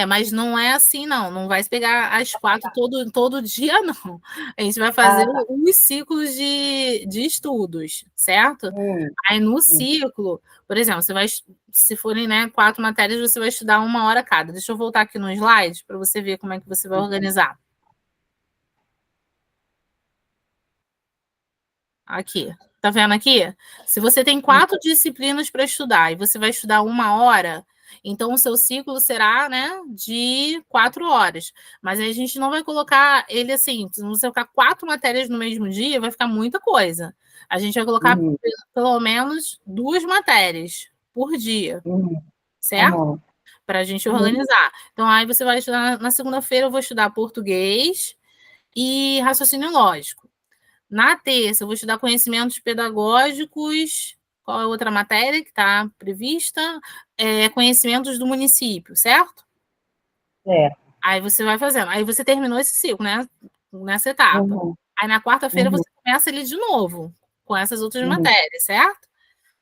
A: Mas não é assim, não. Não vai pegar as 4 todo dia, não. A gente vai fazer
B: Ah, tá.
A: os ciclos de estudos, certo?
B: Hum,
A: Aí no
B: hum,
A: ciclo, por exemplo, você vai, se forem, né, 4 matérias, você vai estudar 1 hora cada. Deixa eu voltar aqui no slide para você ver como é que você vai organizar. Aqui. Tá vendo aqui? Se você tem 4 disciplinas para estudar e você vai estudar 1 hora, então o seu ciclo será, né, de 4 horas. Mas aí a gente não vai colocar ele assim, se você colocar 4 matérias no mesmo dia, vai ficar muita coisa. A gente vai colocar
B: uhum,
A: pelo menos 2 matérias por dia,
B: uhum,
A: certo?
B: uhum,
A: Para a gente
B: uhum,
A: organizar. Então, aí você vai estudar na segunda-feira, eu vou estudar português e raciocínio lógico. Na terça, eu vou estudar conhecimentos pedagógicos. Qual é a outra matéria que está prevista? Conhecimentos do município, certo?
B: certo.
A: Aí você vai fazendo. Aí você terminou esse ciclo, né? Nessa etapa.
B: Uhum,
A: Aí na quarta-feira
B: uhum,
A: você começa ele de novo, com essas outras
B: uhum,
A: matérias, certo?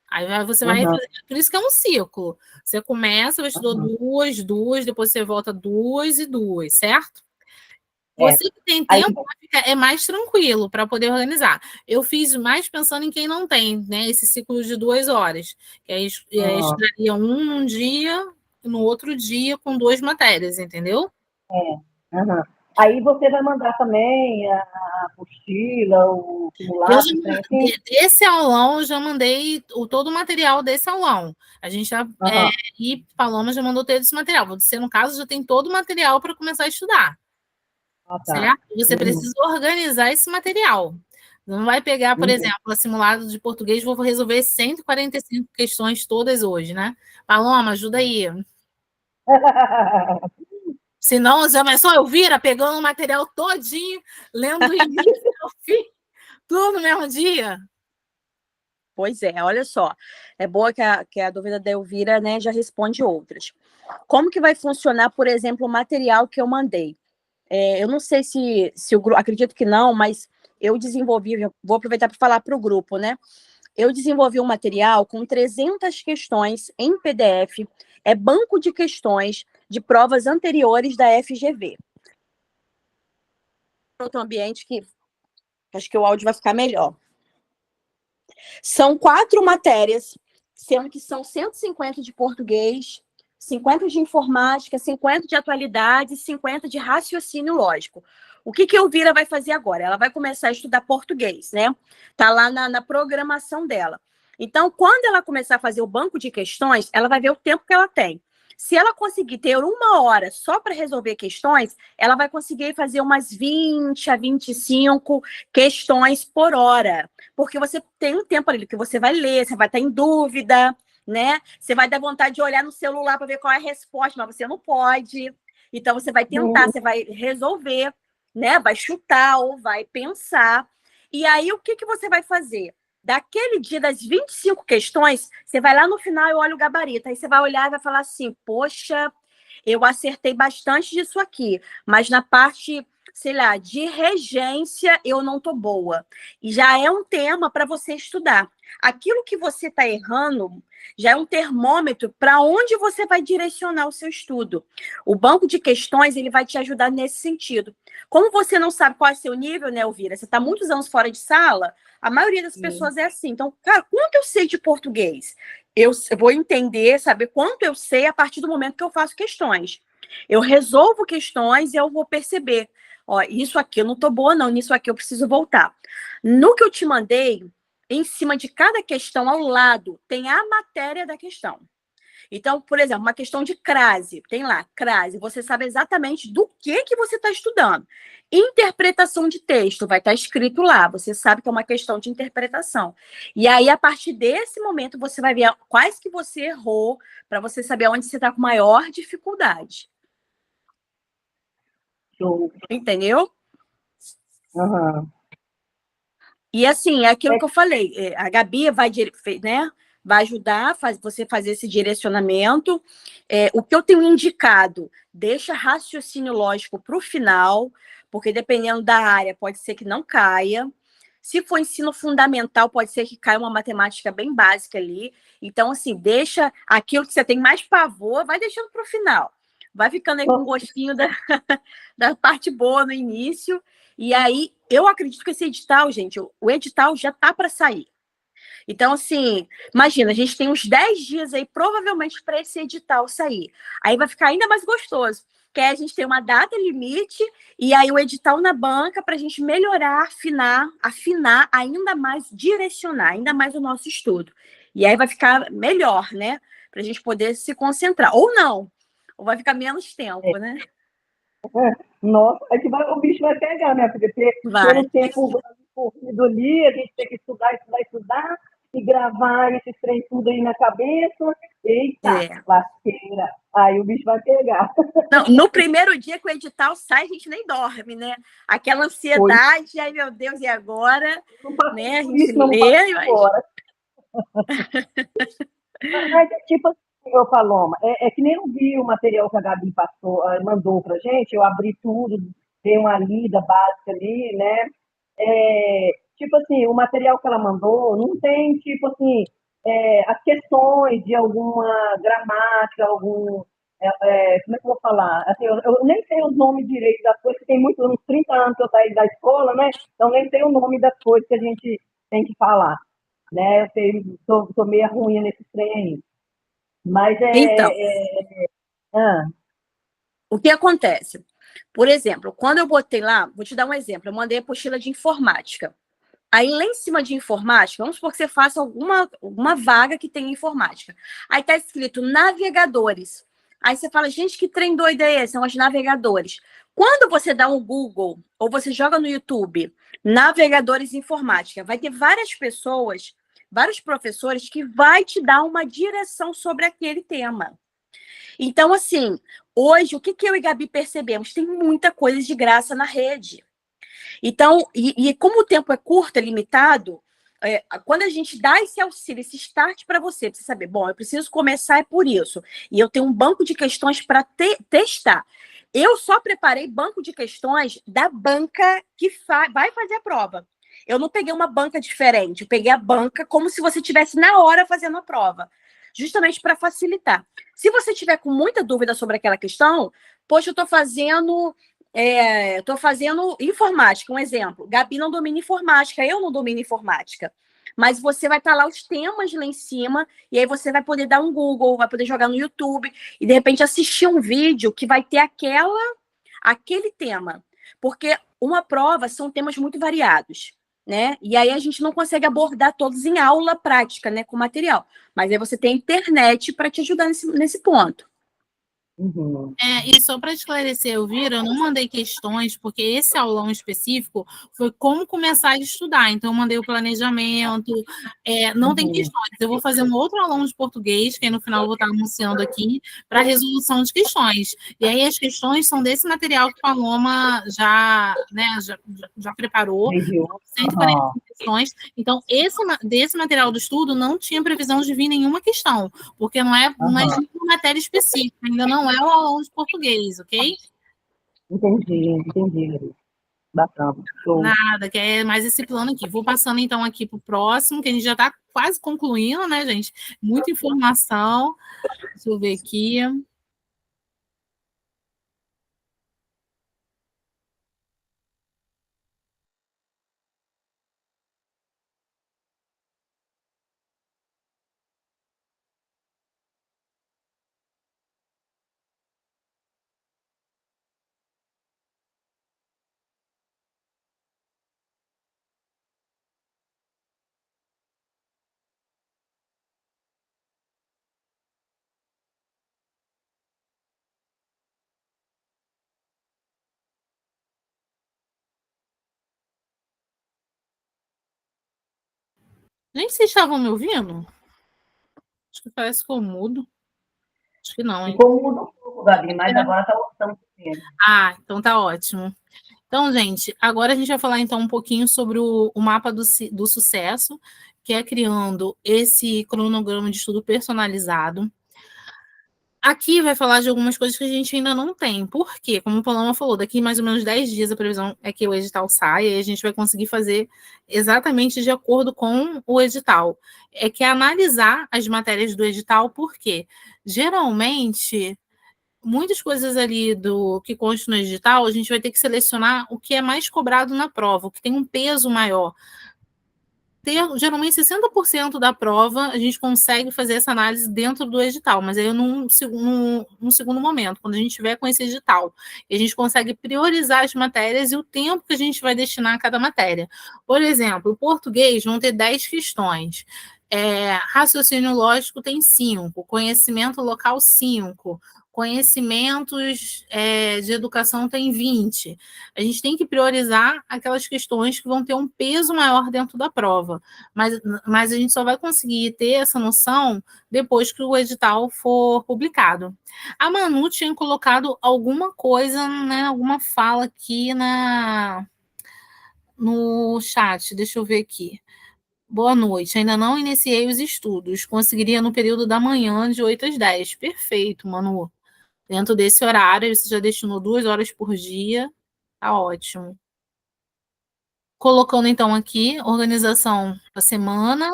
A: Aí você vai
B: uhum,
A: fazer. Por isso que é um ciclo. Você começa, você estudou
B: uhum,
A: duas, depois você volta duas e duas, certo?
B: certo.
A: Você que tem
B: Aí,
A: tempo é mais tranquilo para poder organizar. Eu fiz mais pensando em quem não tem, né? Esse ciclo de 2 horas. Que aí
B: uhum,
A: estudaria um num dia, no outro dia, com 2 matérias, entendeu?
B: uhum. Aí você vai mandar também a apostila, o
A: Eu
B: simulado,
A: já,
B: assim?
A: desse aulão, eu já mandei todo o material desse aulão. A gente já,
B: Aham.
A: e Paloma já mandou todo esse material. Você, no caso, já tem todo o material para começar a estudar,
B: Ah, tá.
A: certo? Você
B: Uhum.
A: precisa organizar esse material. Não vai pegar, por
B: Uhum.
A: exemplo, a simulado de português, vou resolver 145 questões todas hoje, né? Paloma, ajuda aí. Senão, já começou a Elvira pegando o material todinho, lendo do início ao fim, tudo no mesmo dia.
C: Pois é, olha só. É boa que a dúvida da Elvira, né, já responde outras. Como que vai funcionar, por exemplo, o material que eu mandei? Eu não sei se o grupo, acredito que não, mas eu desenvolvi, vou aproveitar para falar para o grupo, né? Eu desenvolvi um material com 300 questões em PDF, é banco de questões de provas anteriores da FGV. Outro ambiente que acho que o áudio vai ficar melhor. São 4 matérias, sendo que são 150 de português, 50 de informática, 50 de atualidade, 50 de raciocínio lógico. O que a Elvira vai fazer agora? Ela vai começar a estudar português, né? Tá lá na programação dela. Então, quando ela começar a fazer o banco de questões, ela vai ver o tempo que ela tem. Se ela conseguir ter 1 hora só para resolver questões, ela vai conseguir fazer umas 20 a 25 questões por hora. Porque você tem um tempo ali que você vai ler, você vai estar em dúvida, né? Você vai dar vontade de olhar no celular para ver qual é a resposta, mas você não pode. Então, você vai tentar, você vai resolver, né? Vai chutar ou vai pensar. E aí, o que você vai fazer? Daquele dia, das 25 questões, você vai lá no final e olha o gabarito. Aí você vai olhar e vai falar assim, poxa, eu acertei bastante disso aqui, mas na parte, sei lá, de regência eu não tô boa. E já é um tema para você estudar. Aquilo que você está errando já é um termômetro para onde você vai direcionar o seu estudo. O banco de questões ele vai te ajudar nesse sentido. Como você não sabe qual é o seu nível, né, Elvira? Você está muitos anos fora de sala, a maioria das pessoas é assim. Então, cara, quanto eu sei de português? Eu vou entender, saber quanto eu sei a partir do momento que eu faço questões. Eu resolvo questões e eu vou perceber. Ó, isso aqui eu não tô boa, não. Nisso aqui eu preciso voltar. No que eu te mandei, em cima de cada questão, ao lado, tem a matéria da questão. Então, por exemplo, uma questão de crase, tem lá, crase, você sabe exatamente do que você está estudando. Interpretação de texto, vai estar escrito lá, você sabe que é uma questão de interpretação. E aí, a partir desse momento, você vai ver quais que você errou, para você saber onde você está com maior dificuldade.
B: Show.
C: Entendeu?
B: Aham.
C: E assim, é aquilo que eu falei, a Gabi vai, né, vai ajudar você fazer esse direcionamento. O que eu tenho indicado, deixa raciocínio lógico para o final, porque dependendo da área, pode ser que não caia. Se for ensino fundamental, pode ser que caia uma matemática bem básica ali. Então, assim, deixa aquilo que você tem mais pavor, vai deixando para o final. Vai ficando aí com um gostinho da parte boa no início. E aí, eu acredito que esse edital, gente, o edital já tá para sair. Então, assim, imagina, a gente tem uns 10 dias aí, provavelmente, para esse edital sair. Aí vai ficar ainda mais gostoso, que aí a gente tem uma data limite e aí o edital na banca para a gente melhorar, afinar ainda mais, direcionar ainda mais o nosso estudo. E aí vai ficar melhor, né? Para a gente poder se concentrar. Ou não, ou vai ficar menos tempo, né?
B: Nossa, é que o bicho vai pegar, né? Porque
C: Vai.
B: pelo tempo corrido ali, a gente tem que estudar, e gravar esses trem tudo aí na cabeça. Eita,
C: É.
B: lasqueira. Aí o bicho vai pegar.
C: Não, no primeiro dia que o edital sai, a gente nem dorme, né? Aquela
B: Foi.
C: ansiedade, ai meu Deus, e agora?
B: Não passei
C: Né? A
B: por
C: gente
B: isso, não
C: lê,
B: passei
C: mas...
B: agora. Mas é tipo assim, ô Paloma, é que nem eu vi o material que a Gabi passou, mandou pra gente, eu abri tudo, dei uma lida básica ali, né? Tipo assim, o material que ela mandou não tem, tipo assim, as questões de alguma gramática, como é que eu vou falar? Assim, eu nem sei os nomes direito das coisas, que tem uns 30 anos que eu saí da escola, né? Então nem sei o nome das coisas que a gente tem que falar, né? Sou meio ruim nesse trem aí. Mas
C: Então,
B: ah,
C: o que acontece? Por exemplo, quando eu botei lá, vou te dar um exemplo, eu mandei a apostila de informática. Aí, lá em cima de informática, vamos supor que você faça alguma vaga que tenha informática. Aí tá escrito navegadores. Aí você fala, gente, que trem doido é esse? São os navegadores. Quando você dá um Google ou você joga no YouTube, navegadores informática, vai ter várias pessoas, vários professores que vai te dar uma direção sobre aquele tema. Então, assim, hoje, o que eu e Gabi percebemos? Tem muita coisa de graça na rede. Então, e como o tempo é curto, é limitado, quando a gente dá esse auxílio, esse start para você saber, bom, eu preciso começar é por isso, e eu tenho um banco de questões para testar. Eu só preparei banco de questões da banca que vai fazer a prova. Eu não peguei uma banca diferente, eu peguei a banca como se você estivesse na hora fazendo a prova, justamente para facilitar. Se você tiver com muita dúvida sobre aquela questão, poxa, eu estou fazendo informática, um exemplo. Gabi não domina informática, eu não domino informática. Mas você vai estar lá os temas lá em cima, e aí você vai poder dar um Google, vai poder jogar no YouTube, e de repente assistir um vídeo que vai ter aquele tema. Porque uma prova são temas muito variados, né? E aí a gente não consegue abordar todos em aula prática, né, com material. Mas aí você tem a internet para te ajudar nesse ponto.
B: Uhum.
A: E só para esclarecer, Elvira, eu não mandei questões, porque esse aulão específico foi como começar a estudar. Então, eu mandei o planejamento, não tem questões. Eu vou fazer um outro aulão de português, que aí no final eu vou estar anunciando aqui, para resolução de questões. E aí as questões são desse material que a Paloma já preparou, 145 questões. Então, desse material do estudo não tinha previsão de vir nenhuma questão, porque não é de nenhuma matéria específica, ainda não é o aulão de português, ok?
B: Entendi. Bacana. Show.
A: Nada, que é mais esse plano aqui. Vou passando então aqui para o próximo, que a gente já está quase concluindo, né, gente? Muita informação. Deixa eu ver aqui. Gente, vocês estavam me ouvindo? Acho que parece que eu mudo. Acho que não, hein?
B: Ficou mudo um pouco, Gabi, mas agora estamos vendo.
A: Então tá ótimo. Então, gente, agora a gente vai falar então um pouquinho sobre o mapa do sucesso, que é criando esse cronograma de estudo personalizado. Aqui vai falar de algumas coisas que a gente ainda não tem. Por quê? Como o Paloma falou, daqui mais ou menos 10 dias a previsão é que o edital saia e a gente vai conseguir fazer exatamente de acordo com o edital. É que é analisar as matérias do edital, porque geralmente muitas coisas ali do que consta no edital, a gente vai ter que selecionar o que é mais cobrado na prova, o que tem um peso maior. Geralmente 60% da prova a gente consegue fazer essa análise dentro do edital, mas aí num segundo momento, quando a gente tiver com esse edital, a gente consegue priorizar as matérias e o tempo que a gente vai destinar a cada matéria. Por exemplo, o português vão ter 10 questões, raciocínio lógico tem 5, conhecimento local 5, conhecimentos de educação tem 20. A gente tem que priorizar aquelas questões que vão ter um peso maior dentro da prova, mas a gente só vai conseguir ter essa noção depois que o edital for publicado. A Manu tinha colocado alguma coisa, né, alguma fala aqui no chat, deixa eu ver aqui. Boa noite, ainda não iniciei os estudos, conseguiria no período da manhã, de 8 às 10. Perfeito, Manu. Dentro desse horário, você já destinou 2 horas por dia, tá ótimo. Colocando, então, aqui, organização da semana,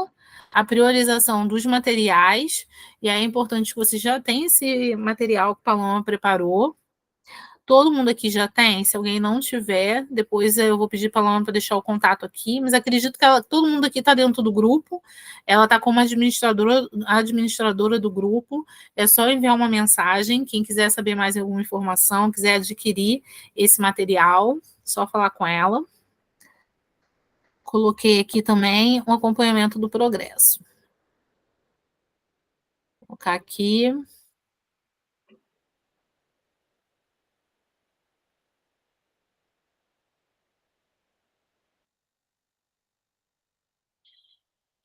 A: a priorização dos materiais, e é importante que você já tenha esse material que a Paloma preparou. Todo mundo aqui já tem? Se alguém não tiver, depois eu vou pedir para a Paloma para deixar o contato aqui, mas acredito que todo mundo aqui está dentro do grupo, ela está como administradora do grupo, é só enviar uma mensagem, quem quiser saber mais alguma informação, quiser adquirir esse material, só falar com ela. Coloquei aqui também um acompanhamento do progresso. Vou colocar aqui.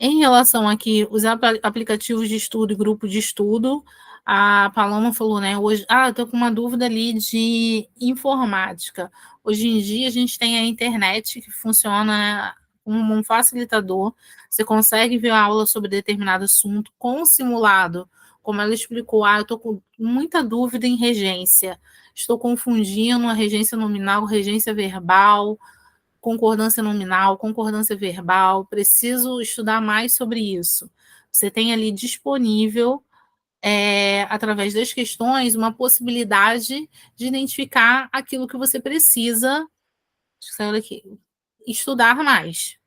A: Em relação aqui, os aplicativos de estudo e grupo de estudo, a Paloma falou, né, hoje, estou com uma dúvida ali de informática. Hoje em dia, a gente tem a internet que funciona como um facilitador, você consegue ver a aula sobre determinado assunto com simulado, como ela explicou, eu estou com muita dúvida em regência, estou confundindo a regência nominal, regência verbal, concordância nominal, concordância verbal, preciso estudar mais sobre isso. Você tem ali disponível, através das questões, uma possibilidade de identificar aquilo que você precisa, saiu daqui, estudar mais.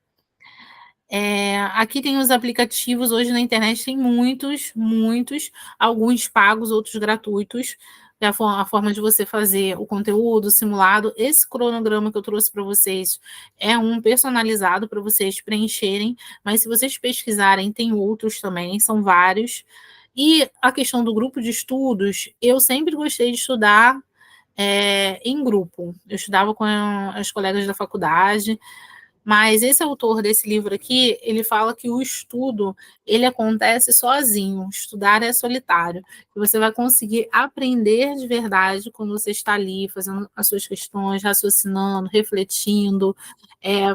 A: Aqui tem os aplicativos, hoje na internet tem muitos, alguns pagos, outros gratuitos, a forma de você fazer o conteúdo, o simulado. Esse cronograma que eu trouxe para vocês é um personalizado para vocês preencherem, mas se vocês pesquisarem, tem outros também, são vários. E a questão do grupo de estudos, eu sempre gostei de estudar em grupo. Eu estudava com as colegas da faculdade, mas esse autor desse livro aqui, ele fala que o estudo, ele acontece sozinho, estudar é solitário, e você vai conseguir aprender de verdade quando você está ali, fazendo as suas questões, raciocinando, refletindo,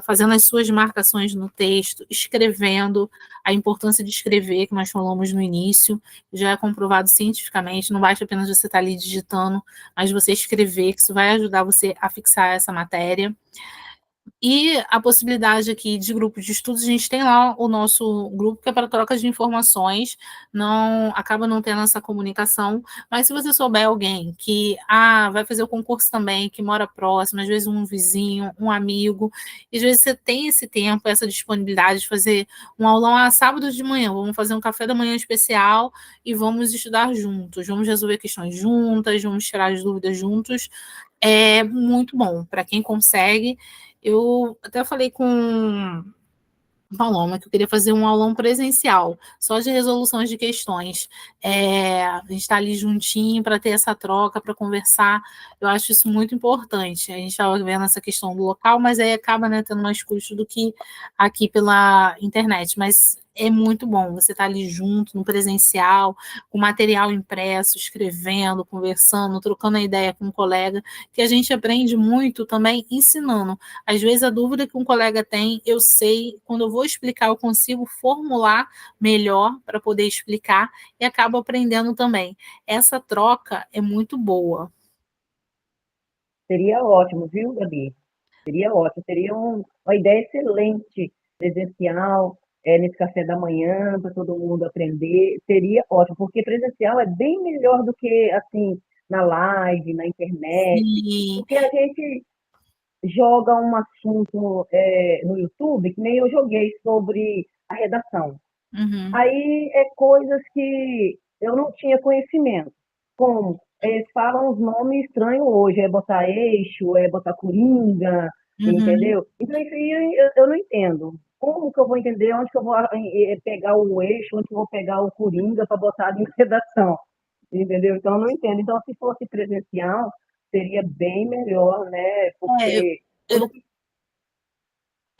A: fazendo as suas marcações no texto, escrevendo, a importância de escrever, que nós falamos no início, já é comprovado cientificamente, não basta apenas você estar ali digitando, mas você escrever, que isso vai ajudar você a fixar essa matéria. E a possibilidade aqui de grupo de estudos, a gente tem lá o nosso grupo que é para troca de informações, acaba não tendo essa comunicação, mas se você souber alguém que vai fazer o concurso também, que mora próximo, às vezes um vizinho, um amigo, e às vezes você tem esse tempo, essa disponibilidade de fazer um aulão sábado de manhã, vamos fazer um café da manhã especial e vamos estudar juntos, vamos resolver questões juntas, vamos tirar as dúvidas juntos, é muito bom para quem consegue. Eu até falei com Paloma que eu queria fazer um aulão presencial, só de resoluções de questões. A gente está ali juntinho para ter essa troca, para conversar. Eu acho isso muito importante. A gente estava vendo essa questão do local, mas aí acaba, né, tendo mais custo do que aqui pela internet. Mas é muito bom você estar ali junto, no presencial, com material impresso, escrevendo, conversando, trocando a ideia com um colega, que a gente aprende muito também ensinando. Às vezes a dúvida que um colega tem, eu sei, quando eu vou explicar, eu consigo formular melhor para poder explicar e acabo aprendendo também. Essa troca é muito boa.
B: Seria ótimo, viu, Gabi? Seria ótimo, seria uma ideia excelente, presencial, nesse café da manhã, para todo mundo aprender, seria ótimo, porque presencial é bem melhor do que, assim, na live, na internet,
A: Sim.
B: porque a gente joga um assunto no YouTube, que nem eu joguei sobre a redação.
A: Uhum.
B: Aí é coisas que eu não tinha conhecimento. Como eles falam os nomes estranhos hoje, é botar eixo, é botar coringa, entendeu? Então isso aí eu não entendo. Como que eu vou entender onde que eu vou pegar o eixo, onde que eu vou pegar o coringa para botar em redação? Entendeu? Então eu não entendo. Então, se fosse presencial, seria bem melhor, né? Porque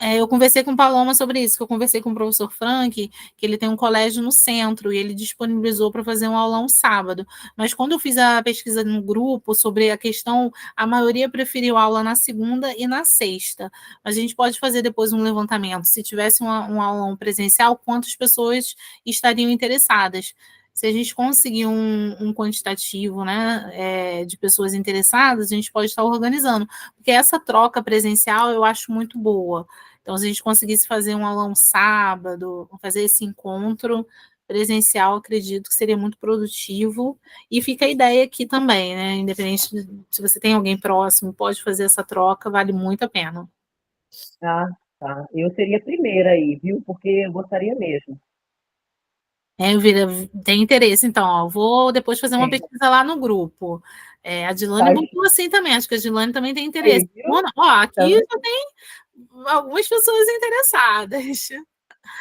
A: eu conversei com o Paloma sobre isso, que eu conversei com o professor Frank, que ele tem um colégio no centro, e ele disponibilizou para fazer um aulão sábado. Mas quando eu fiz a pesquisa no grupo sobre a questão, a maioria preferiu aula na segunda e na sexta. A gente pode fazer depois um levantamento. Se tivesse um aulão presencial, quantas pessoas estariam interessadas? Se a gente conseguir um quantitativo, né, de pessoas interessadas, a gente pode estar organizando. Porque essa troca presencial eu acho muito boa. Então, se a gente conseguisse fazer um aulão sábado, fazer esse encontro, presencial, acredito que seria muito produtivo, e fica a ideia aqui também, né? Independente se você tem alguém próximo, pode fazer essa troca, vale muito a pena.
B: Ah, tá. Eu seria a primeira aí, viu? Porque eu gostaria mesmo.
A: Elvira, tem interesse, então, ó, vou depois fazer uma
B: É,
A: pesquisa lá no grupo. A Dilane
B: tá
A: botou assim também, acho que a Dilane também tem interesse.
B: aí, viu?
A: Mona, ó, aqui
B: Então,
A: já tem algumas pessoas interessadas.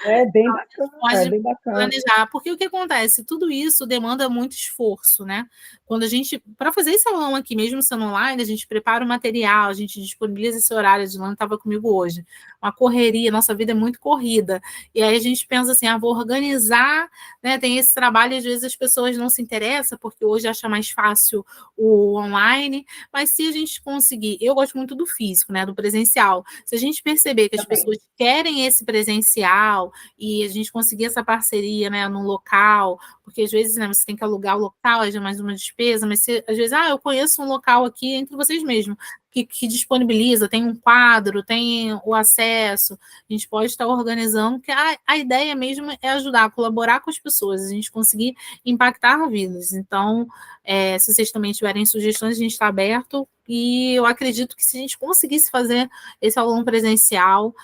B: é bem bacana, é
A: Pode
B: bem bacana.
A: planejar, porque o que acontece? Tudo isso demanda muito esforço, né? Quando a gente, para fazer esse aulão aqui, mesmo sendo online, a gente prepara o material, a gente disponibiliza esse horário, a Dilane estava comigo hoje, uma correria, nossa vida é muito corrida, e aí a gente pensa assim, vou organizar, né? Tem esse trabalho, e às vezes as pessoas não se interessam, porque hoje acha mais fácil o online, mas se a gente conseguir, eu gosto muito do físico, né? Do presencial, se a gente perceber que as
B: Também.
A: pessoas querem esse presencial, e a gente conseguir essa parceria, né, no local, porque às vezes, né, você tem que alugar o local, aí já é mais uma despesa, mas se, às vezes, eu conheço um local aqui entre vocês mesmos, que disponibiliza, tem um quadro, tem o acesso, a gente pode estar organizando, que a ideia mesmo é ajudar, colaborar com as pessoas, a gente conseguir impactar vidas. Então, se vocês também tiverem sugestões, a gente está aberto, e eu acredito que se a gente conseguisse fazer esse aulão presencial,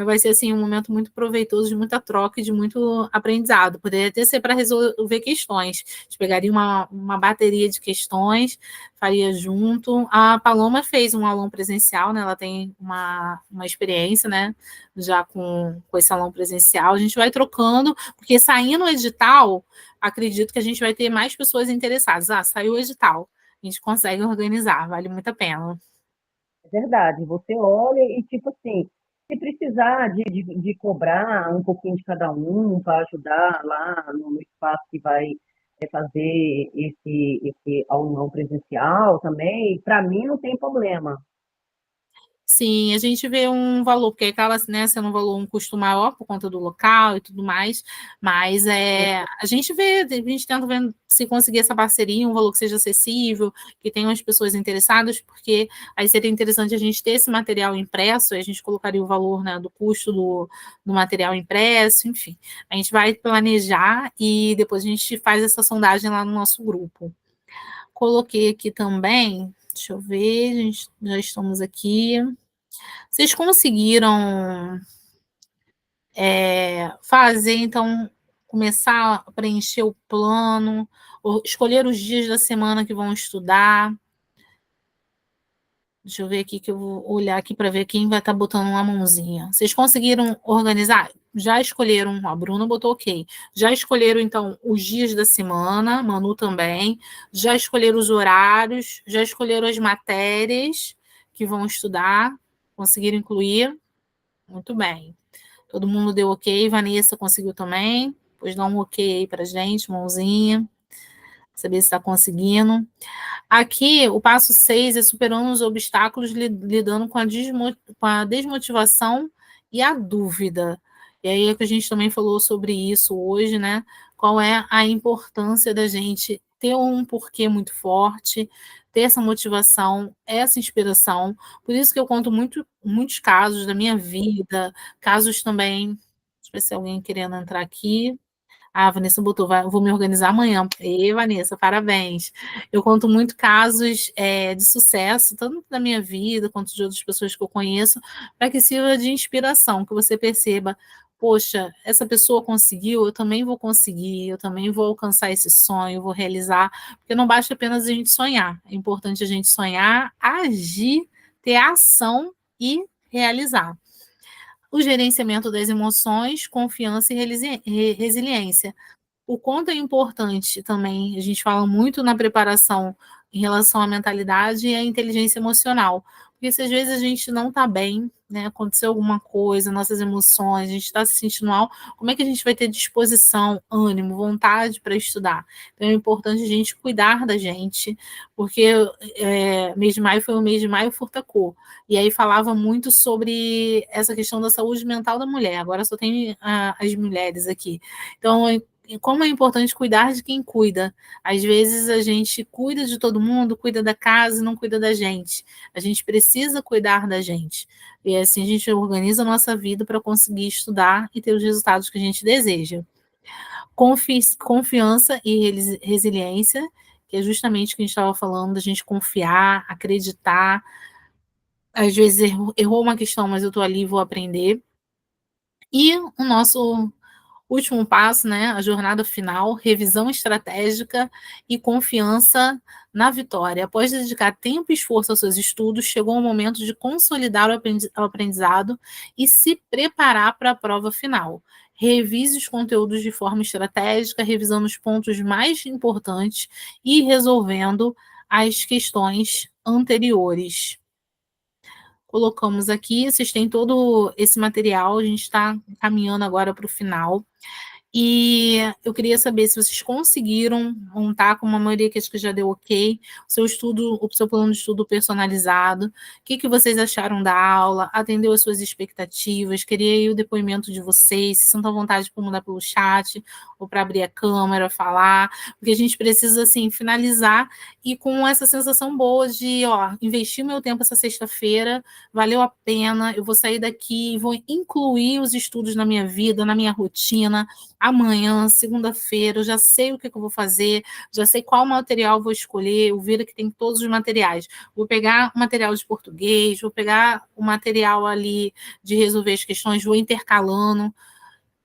A: vai ser assim um momento muito proveitoso, de muita troca e de muito aprendizado. Poderia até ser para resolver questões. A gente pegaria uma bateria de questões, faria junto. A Paloma fez um aulão presencial, né? Ela tem uma experiência, né? Já com esse aulão presencial. A gente vai trocando, porque saindo o edital, acredito que a gente vai ter mais pessoas interessadas. Saiu o edital. A gente consegue organizar, vale muito a pena.
B: É verdade. Você olha e, tipo assim, se precisar de cobrar um pouquinho de cada um para ajudar lá no espaço que vai fazer esse aulão presencial também, para mim não tem problema.
A: Sim, a gente vê um valor, porque acaba, né, sendo um custo maior por conta do local e tudo mais, mas a gente vê, a gente tenta ver se conseguir essa parceria, um valor que seja acessível, que tenham as pessoas interessadas, porque aí seria interessante a gente ter esse material impresso, aí a gente colocaria o valor, né, do custo do material impresso, enfim. A gente vai planejar e depois a gente faz essa sondagem lá no nosso grupo. Coloquei aqui também, deixa eu ver, gente, já estamos aqui. Vocês conseguiram fazer, então, começar a preencher o plano, ou escolher os dias da semana que vão estudar? Deixa eu ver aqui, que eu vou olhar aqui para ver quem vai estar botando uma mãozinha. Vocês conseguiram organizar? Já escolheram, a Bruna botou ok. Já escolheram, então, os dias da semana, Manu também. Já escolheram os horários, já escolheram as matérias que vão estudar. Conseguiram incluir? Muito bem. Todo mundo deu ok. Vanessa conseguiu também. Pois dá um ok aí para gente, mãozinha. Saber se está conseguindo. Aqui, o passo 6 é superando os obstáculos, lidando com a desmotivação e a dúvida. E aí é que a gente também falou sobre isso hoje, né? Qual é a importância da gente ter um porquê muito forte, ter essa motivação, essa inspiração. Por isso que eu conto muitos casos da minha vida, casos também. Deixa eu ver se alguém querendo entrar aqui. A Vanessa botou, vou me organizar amanhã. E Vanessa, parabéns. Eu conto muito casos de sucesso, tanto da minha vida quanto de outras pessoas que eu conheço, para que sirva de inspiração, que você perceba, poxa, essa pessoa conseguiu, eu também vou conseguir, eu também vou alcançar esse sonho, vou realizar, porque não basta apenas a gente sonhar, é importante a gente sonhar, agir, ter ação e realizar. O gerenciamento das emoções, confiança e resiliência. O quanto é importante também, a gente fala muito na preparação em relação à mentalidade e à inteligência emocional, porque se às vezes a gente não está bem, né, aconteceu alguma coisa, nossas emoções, a gente está se sentindo mal, como é que a gente vai ter disposição, ânimo, vontade para estudar? Então é importante a gente cuidar da gente, porque mês de maio foi o mês de maio Furtacô, e aí falava muito sobre essa questão da saúde mental da mulher, agora só tem as mulheres aqui. Então, como é importante cuidar de quem cuida. Às vezes a gente cuida de todo mundo, cuida da casa e não cuida da gente. A gente precisa cuidar da gente. E assim a gente organiza a nossa vida para conseguir estudar e ter os resultados que a gente deseja. Confiança e resiliência, que é justamente o que a gente estava falando, a gente confiar, acreditar. Às vezes errou uma questão, mas eu estou ali e vou aprender. E o nosso último passo, né, a jornada final, revisão estratégica e confiança na vitória. Após dedicar tempo e esforço aos seus estudos, chegou o momento de consolidar o aprendizado e se preparar para a prova final. Revise os conteúdos de forma estratégica, revisando os pontos mais importantes e resolvendo as questões anteriores. Colocamos aqui, vocês têm todo esse material, a gente está caminhando agora para o final. E eu queria saber se vocês conseguiram montar, como a maioria que acho que já deu ok, o seu plano de estudo personalizado. O que vocês acharam da aula? Atendeu às suas expectativas? Queria aí o depoimento de vocês, se sintam à vontade para mandar pelo chat, ou para abrir a câmera, falar, porque a gente precisa, assim, finalizar e com essa sensação boa de, ó, investir meu tempo essa sexta-feira, valeu a pena, eu vou sair daqui e vou incluir os estudos na minha vida, na minha rotina. Amanhã, segunda-feira, eu já sei o que eu vou fazer, já sei qual material vou escolher, o Vira que tem todos os materiais. Vou pegar o material de português, vou pegar o material ali de resolver as questões, vou intercalando.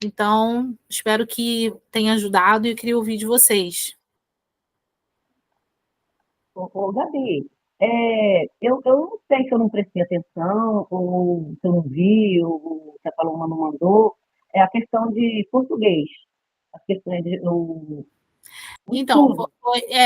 A: Então, espero que tenha ajudado e eu queria ouvir de vocês.
B: Gabi, eu não sei se eu não prestei atenção, ou se eu não vi, ou se a Paloma não mandou, é a questão de português, as questões o
A: Então,
B: estudo.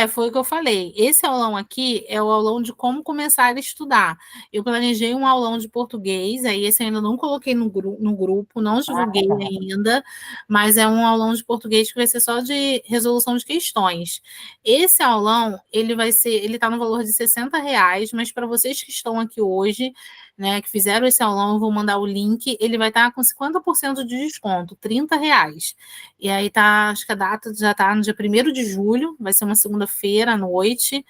A: foi o que eu falei. Esse aulão aqui é o aulão de como começar a estudar. Eu planejei um aulão de português, aí esse eu ainda não coloquei no grupo, não divulguei ainda, mas é um aulão de português que vai ser só de resolução de questões. Esse aulão, ele está no valor de R$ 60, mas para vocês que estão aqui hoje, né, que fizeram esse aulão, eu vou mandar o link, ele vai estar com 50% de desconto, R$ 30. E aí tá, acho que a data já está no dia 1º de julho, vai ser uma segunda-feira à noite,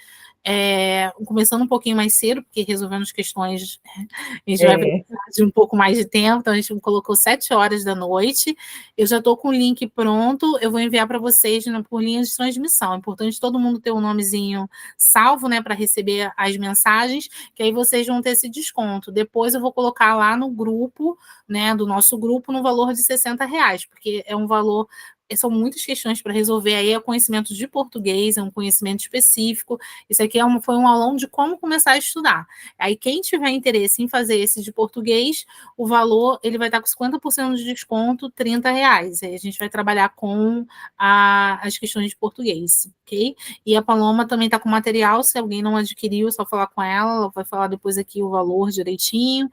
A: começando um pouquinho mais cedo, porque resolvendo as questões, a gente vai precisar de um pouco mais de tempo, então a gente colocou 7 horas da noite. Eu já estou com o link pronto, eu vou enviar para vocês por linha de transmissão. É importante todo mundo ter o nomezinho salvo, né, para receber as mensagens, que aí vocês vão ter esse desconto. Depois eu vou colocar lá no grupo, né, do nosso grupo, no valor de R$ 60, porque é um valor. São muitas questões para resolver, aí é conhecimento de português, é um conhecimento específico. Isso aqui foi um aulão de como começar a estudar. Aí quem tiver interesse em fazer esse de português, o valor ele vai estar com 50% de desconto, R$ 30. Aí a gente vai trabalhar com as questões de português, ok? E a Paloma também está com material, se alguém não adquiriu, é só falar com ela vai falar depois aqui o valor direitinho.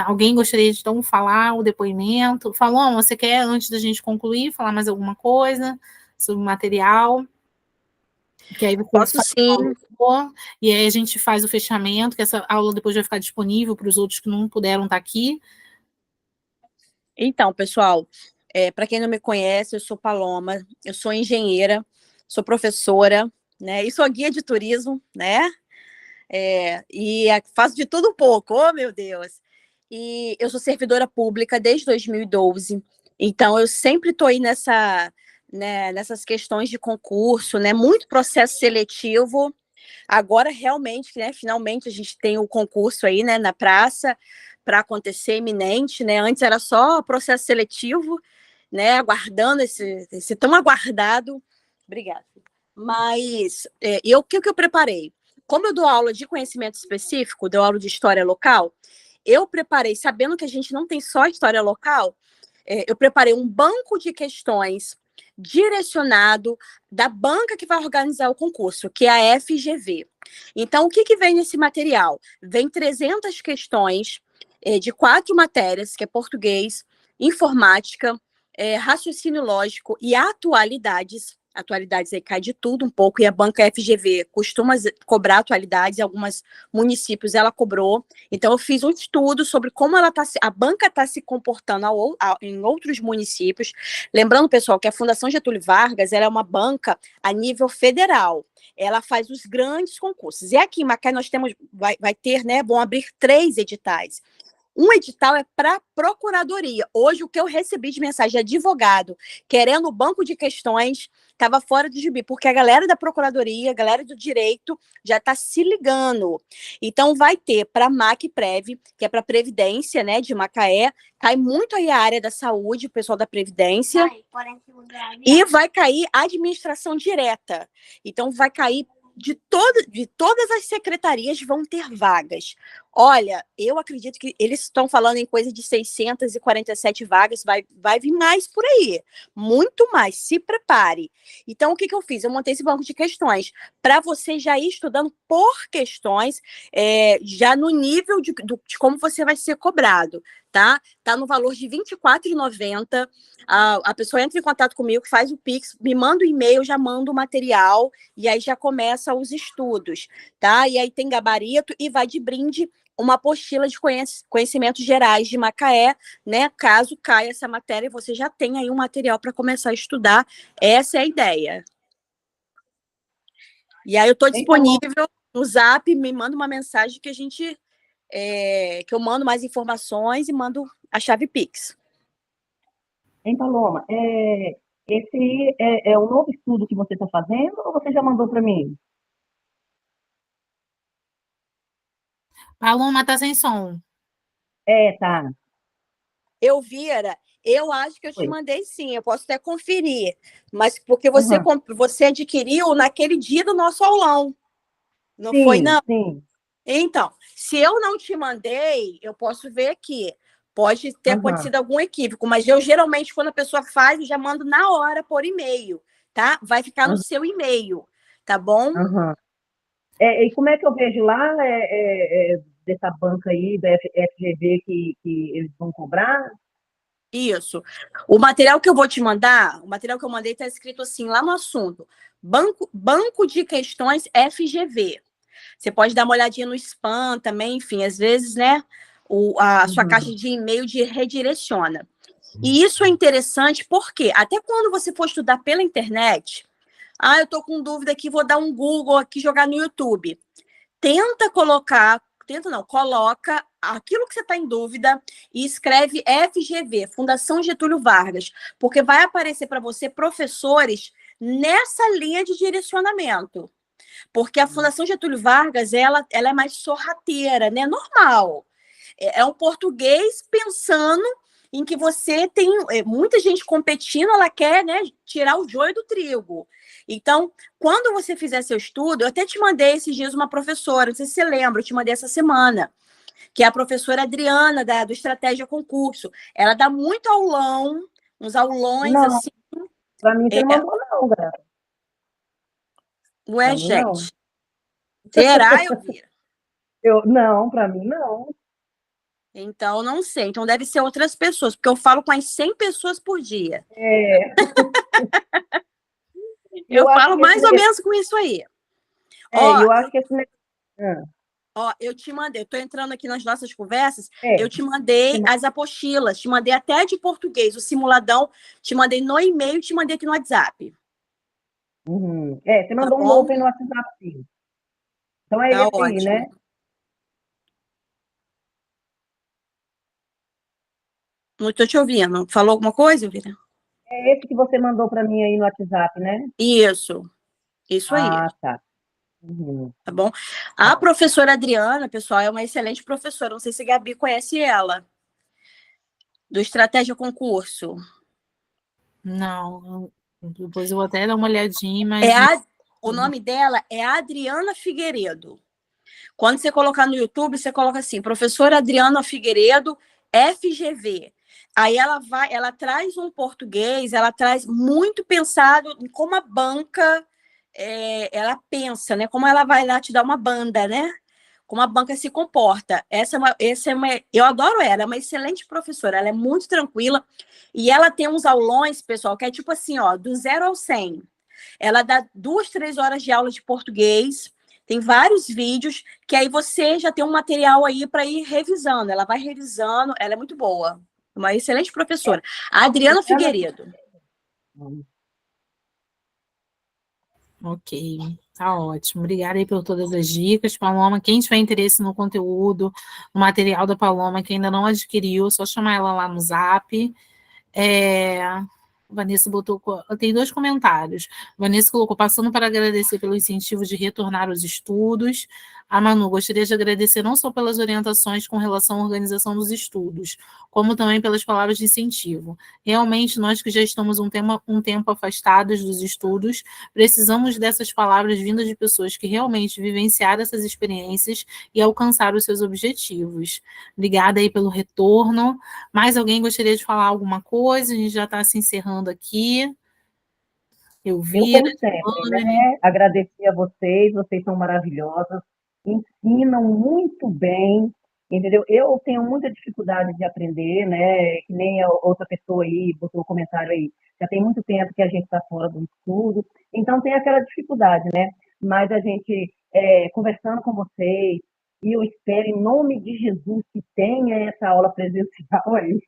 A: Alguém gostaria de então falar o depoimento? Falou, você quer, antes da gente concluir, falar mais alguma coisa sobre o material? Que aí
C: Posso sim.
A: E aí a gente faz o fechamento, que essa aula depois vai ficar disponível para os outros que não puderam estar aqui.
C: Então, pessoal, para quem não me conhece, eu sou Paloma, eu sou engenheira, sou professora, né? E sou guia de turismo, né? E faço de tudo um pouco, oh meu Deus! E eu sou servidora pública desde 2012, então eu sempre estou aí nessas questões de concurso, né? Muito processo seletivo. Agora, realmente, né? Finalmente a gente tem o concurso aí, né? Na praça para acontecer iminente, né? Antes era só processo seletivo, né? Aguardando esse tão aguardado. Obrigada. Mas o que eu preparei? Como eu dou aula de conhecimento específico, dou aula de história local, eu preparei, sabendo que a gente não tem só história local, eu preparei um banco de questões direcionado da banca que vai organizar o concurso, que é a FGV. Então, o que vem nesse material? Vem 300 questões de 4 matérias, que é português, informática, raciocínio lógico e atualidades. Atualidades aí cai de tudo um pouco, e a banca FGV costuma cobrar atualidades, em alguns municípios ela cobrou. Então, eu fiz um estudo sobre como a banca está se comportando em outros municípios. Lembrando, pessoal, que a Fundação Getúlio Vargas ela é uma banca a nível federal. Ela faz os grandes concursos. E aqui em Macaé nós temos, vai ter, né, vão abrir 3 editais. Um edital é para procuradoria. Hoje, o que eu recebi de mensagem de advogado querendo o banco de questões estava fora do gibi, porque a galera da procuradoria, a galera do direito já está se ligando. Então, vai ter para a MACPrev, que é para Previdência, né, de Macaé, cai muito aí a área da saúde, o pessoal da Previdência, e vai cair a administração direta. Então, vai cair de todas as secretarias vão ter vagas. Olha, eu acredito que eles estão falando em coisa de 647 vagas, vai vir mais por aí, muito mais, se prepare. Então, o que eu fiz? Eu montei esse banco de questões, para você já ir estudando por questões, já no nível de como você vai ser cobrado, tá? Tá no valor de R$ 24,90. A pessoa entra em contato comigo, faz o Pix, me manda o e-mail, já manda o material, e aí já começa os estudos, tá? E aí tem gabarito e vai de brinde uma apostila de conhecimentos gerais de Macaé, né? Caso caia essa matéria, você já tem aí um material para começar a estudar. Essa é a ideia. E aí eu estou disponível no Zap, me manda uma mensagem que a gente que eu mando mais informações e mando a chave Pix.
B: Hein, Paloma? Esse é o novo estudo que você está fazendo ou você já mandou para mim?
A: Paloma, tá sem som.
B: Tá.
C: Elvira, eu acho que eu te
B: Oi.
C: mandei sim, eu posso até conferir, mas porque você adquiriu naquele dia do nosso aulão, não
B: Sim,
C: foi, não?
B: sim.
C: Então, se eu não te mandei, eu posso ver aqui. Pode ter acontecido algum equívoco, mas eu geralmente, quando a pessoa faz, eu já mando na hora por e-mail, tá? Vai ficar no seu e-mail, tá bom?
B: E como é que eu vejo lá dessa banca aí, da FGV, que eles vão cobrar?
C: Isso. O material que eu vou te mandar, o material que eu mandei está escrito assim, lá no assunto, Banco de Questões FGV. Você pode dar uma olhadinha no spam também, enfim, às vezes, né, a sua caixa de e-mail redireciona. E isso é interessante porque até quando você for estudar pela internet, eu estou com dúvida aqui, vou dar um Google aqui, jogar no YouTube. Coloca aquilo que você está em dúvida e escreve FGV, Fundação Getúlio Vargas, porque vai aparecer para você professores nessa linha de direcionamento. Porque a Fundação Getúlio Vargas, ela é mais sorrateira, né? Normal. É um português pensando em que você tem muita gente competindo, ela quer, né, tirar o joio do trigo. Então, quando você fizer seu estudo, eu até te mandei esses dias uma professora, não sei se você lembra, eu te mandei essa semana, que é a professora Adriana, do Estratégia Concurso. Ela dá muito aulão, uns aulões
B: Não,
C: assim.
B: para mim você não mandou não, galera.
C: Ué,
B: Pra mim, não.
C: gente. Será, Elvira?
B: Não, para mim não.
C: Então, não sei. Então, deve ser outras pessoas, porque eu falo com as 100 pessoas por dia. Eu falo mais ou menos com isso aí.
B: Eu acho que esse
C: eu te mandei, eu tô entrando aqui nas nossas conversas, eu te mandei as apostilas, te mandei até de português, o simuladão, te mandei no e-mail, te mandei aqui no WhatsApp.
B: Você mandou um novo aí no WhatsApp, sim. Então é esse aí, né?
C: Não estou te ouvindo. Falou alguma coisa, Elvira?
B: É esse que você mandou para mim aí no WhatsApp, né?
C: Isso aí.
B: Tá.
C: Tá bom? A professora Adriana, pessoal, é uma excelente professora. Não sei se a Gabi conhece ela. Do Estratégia Concurso.
A: Não, depois eu vou até dar uma olhadinha, mas...
C: O nome dela é Adriana Figueiredo. Quando você colocar no YouTube, você coloca assim, professora Adriana Figueiredo, FGV. Aí ela traz um português, ela traz muito pensado em como a banca, ela pensa, né? Como ela vai lá te dar uma banda, né? Como a banca se comporta. Eu adoro ela, é uma excelente professora, ela é muito tranquila e ela tem uns aulões, pessoal, que é tipo assim, ó, do 0 ao 100. Ela dá 2, 3 horas de aula de português, tem vários vídeos, que aí você já tem um material aí para ir revisando. Ela vai revisando, ela é muito boa. Uma excelente professora. A Adriana Figueiredo.
A: Ok, tá ótimo. Obrigada aí por todas as dicas, Paloma. Quem tiver interesse no conteúdo, no material da Paloma, que ainda não adquiriu, é só chamar ela lá no Zap. Vanessa botou. Tem 2 comentários. Vanessa colocou, passando para agradecer pelo incentivo de retornar aos estudos. A Manu, gostaria de agradecer não só pelas orientações com relação à organização dos estudos, como também pelas palavras de incentivo. Realmente, nós que já estamos um tempo afastados dos estudos, precisamos dessas palavras vindas de pessoas que realmente vivenciaram essas experiências e alcançaram os seus objetivos. Obrigada aí pelo retorno. Mais alguém gostaria de falar alguma coisa? A gente já está se encerrando aqui.
B: Eu,
A: Elvira,
B: como sempre,
A: Anne.
B: né, agradecer a vocês são maravilhosas, ensinam muito bem, entendeu? Eu tenho muita dificuldade de aprender, né, que nem a outra pessoa aí botou o comentário aí, já tem muito tempo que a gente está fora do estudo, então tem aquela dificuldade, né? Mas a gente, conversando com vocês, e eu espero, em nome de Jesus, que tenha essa aula presencial aí,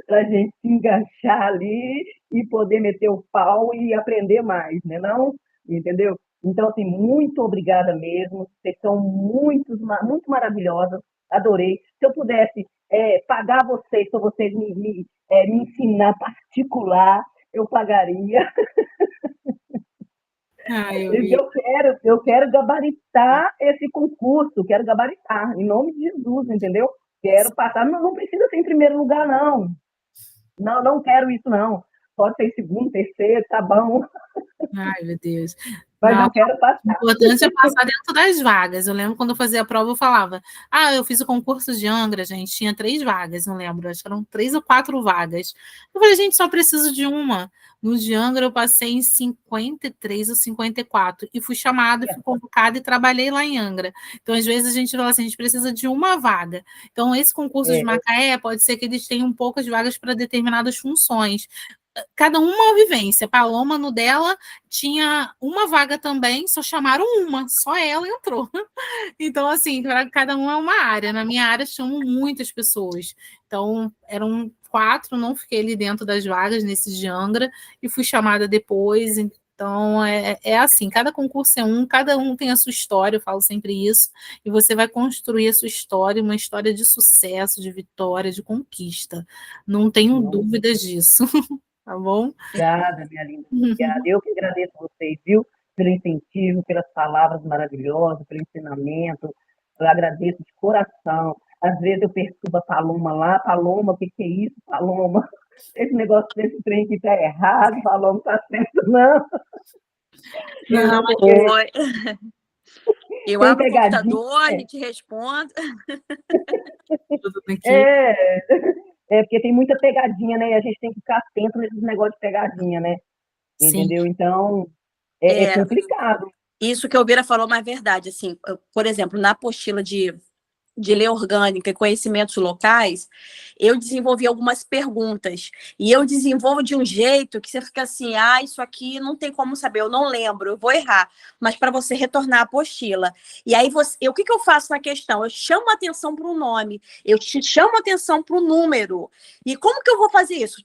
B: para a gente se enganchar ali e poder meter o pau e aprender mais, né não? Entendeu? Então, assim, muito obrigada mesmo, vocês são muito maravilhosas, adorei. Se eu pudesse pagar vocês, para vocês me ensinar particular, eu pagaria.
A: Ai,
B: Eu quero gabaritar esse concurso, quero gabaritar, em nome de Jesus, entendeu? Quero passar, não precisa ser em primeiro lugar, não. Não quero isso, não. Pode ser em segundo, terceiro, tá bom,
A: Ai, meu Deus.
B: mas
A: Não,
B: eu quero
A: o
B: passar.
A: importante é passar dentro das vagas. Eu lembro quando eu fazia a prova, eu falava: eu fiz o concurso de Angra, gente, tinha 3 vagas, não lembro, acho que eram 3 ou 4 vagas. Eu falei, gente, só preciso de uma. No de Angra, eu passei em 53 ou 54 e fui chamada, fui convocada e trabalhei lá em Angra. Então, às vezes, a gente fala assim: a gente precisa de uma vaga. Então, esse concurso de Macaé pode ser que eles tenham poucas vagas para determinadas funções. Cada uma vivência. Paloma, no dela, tinha uma vaga também, só chamaram uma, só ela entrou. Então, assim, cada um é uma área. Na minha área chamam muitas pessoas. Então, eram 4, não fiquei ali dentro das vagas nesse de Angra e fui chamada depois. Então, é assim, cada concurso é cada um tem a sua história, eu falo sempre isso, e você vai construir a sua história, uma história de sucesso, de vitória, de conquista. Não tenho dúvidas disso. Tá bom?
B: Obrigada, minha linda. Obrigada. Eu que agradeço a vocês, viu? Pelo incentivo, pelas palavras maravilhosas, pelo ensinamento. Eu agradeço de coração. Às vezes eu perturbo a Paloma lá. Paloma, o que é isso, Paloma? Esse negócio desse trem que está errado, Paloma, não está certo, não.
A: Não,
C: eu
B: tem
C: abro o
B: pegadinha.
C: computador e te respondo.
A: tudo aqui.
B: Porque tem muita pegadinha, né? E a gente tem que ficar atento nesses negócios de pegadinha, né?
A: Sim.
B: Entendeu? Então, é complicado.
C: Isso que a Elvira falou, mas é verdade. Assim, por exemplo, na apostila de lei orgânica e conhecimentos locais, eu desenvolvi algumas perguntas. E eu desenvolvo de um jeito que você fica assim, isso aqui não tem como saber, eu não lembro, eu vou errar. Mas para você retornar a apostila. E aí, o que eu faço na questão? Eu chamo a atenção para o nome, eu te chamo a atenção para o número. E como que eu vou fazer isso?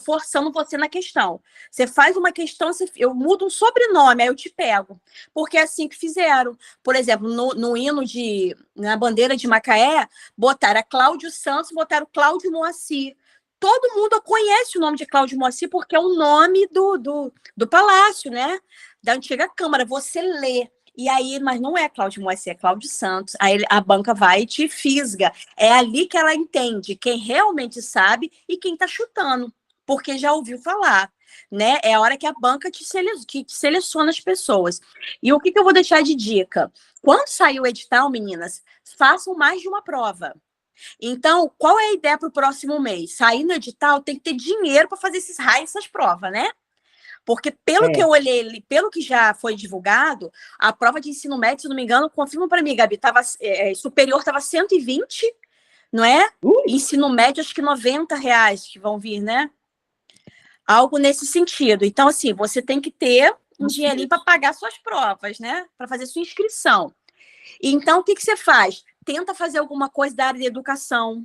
C: Forçando você na questão. Você faz uma questão, eu mudo um sobrenome, aí eu te pego. Porque é assim que fizeram. Por exemplo, no hino na bandeira de Macaé, botaram a Cláudio Santos, botaram Cláudio Moacir. Todo mundo conhece o nome de Cláudio Moacir porque é o nome do palácio, né? Da antiga Câmara. Você lê. E aí, mas não é Cláudio Moacir, é Cláudio Santos. Aí a banca vai e te fisga. É ali que ela entende quem realmente sabe e quem está chutando, porque já ouviu falar. Né? É a hora que a banca te seleciona as pessoas. E o que eu vou deixar de dica? Quando sair o edital, meninas, façam mais de uma prova. Então, qual é a ideia para o próximo mês? Sair no edital, tem que ter dinheiro para fazer essas provas, né? Porque pelo que eu olhei, pelo que já foi divulgado, a prova de ensino médio, se não me engano, confirma para mim, Gabi, superior estava 120, não é? Ensino médio, acho que R$90 que vão vir, né? Algo nesse sentido. Então, assim, você tem que ter um dinheirinho para pagar suas provas, né? Para fazer sua inscrição. Então, o que você faz? Tenta fazer alguma coisa da área de educação.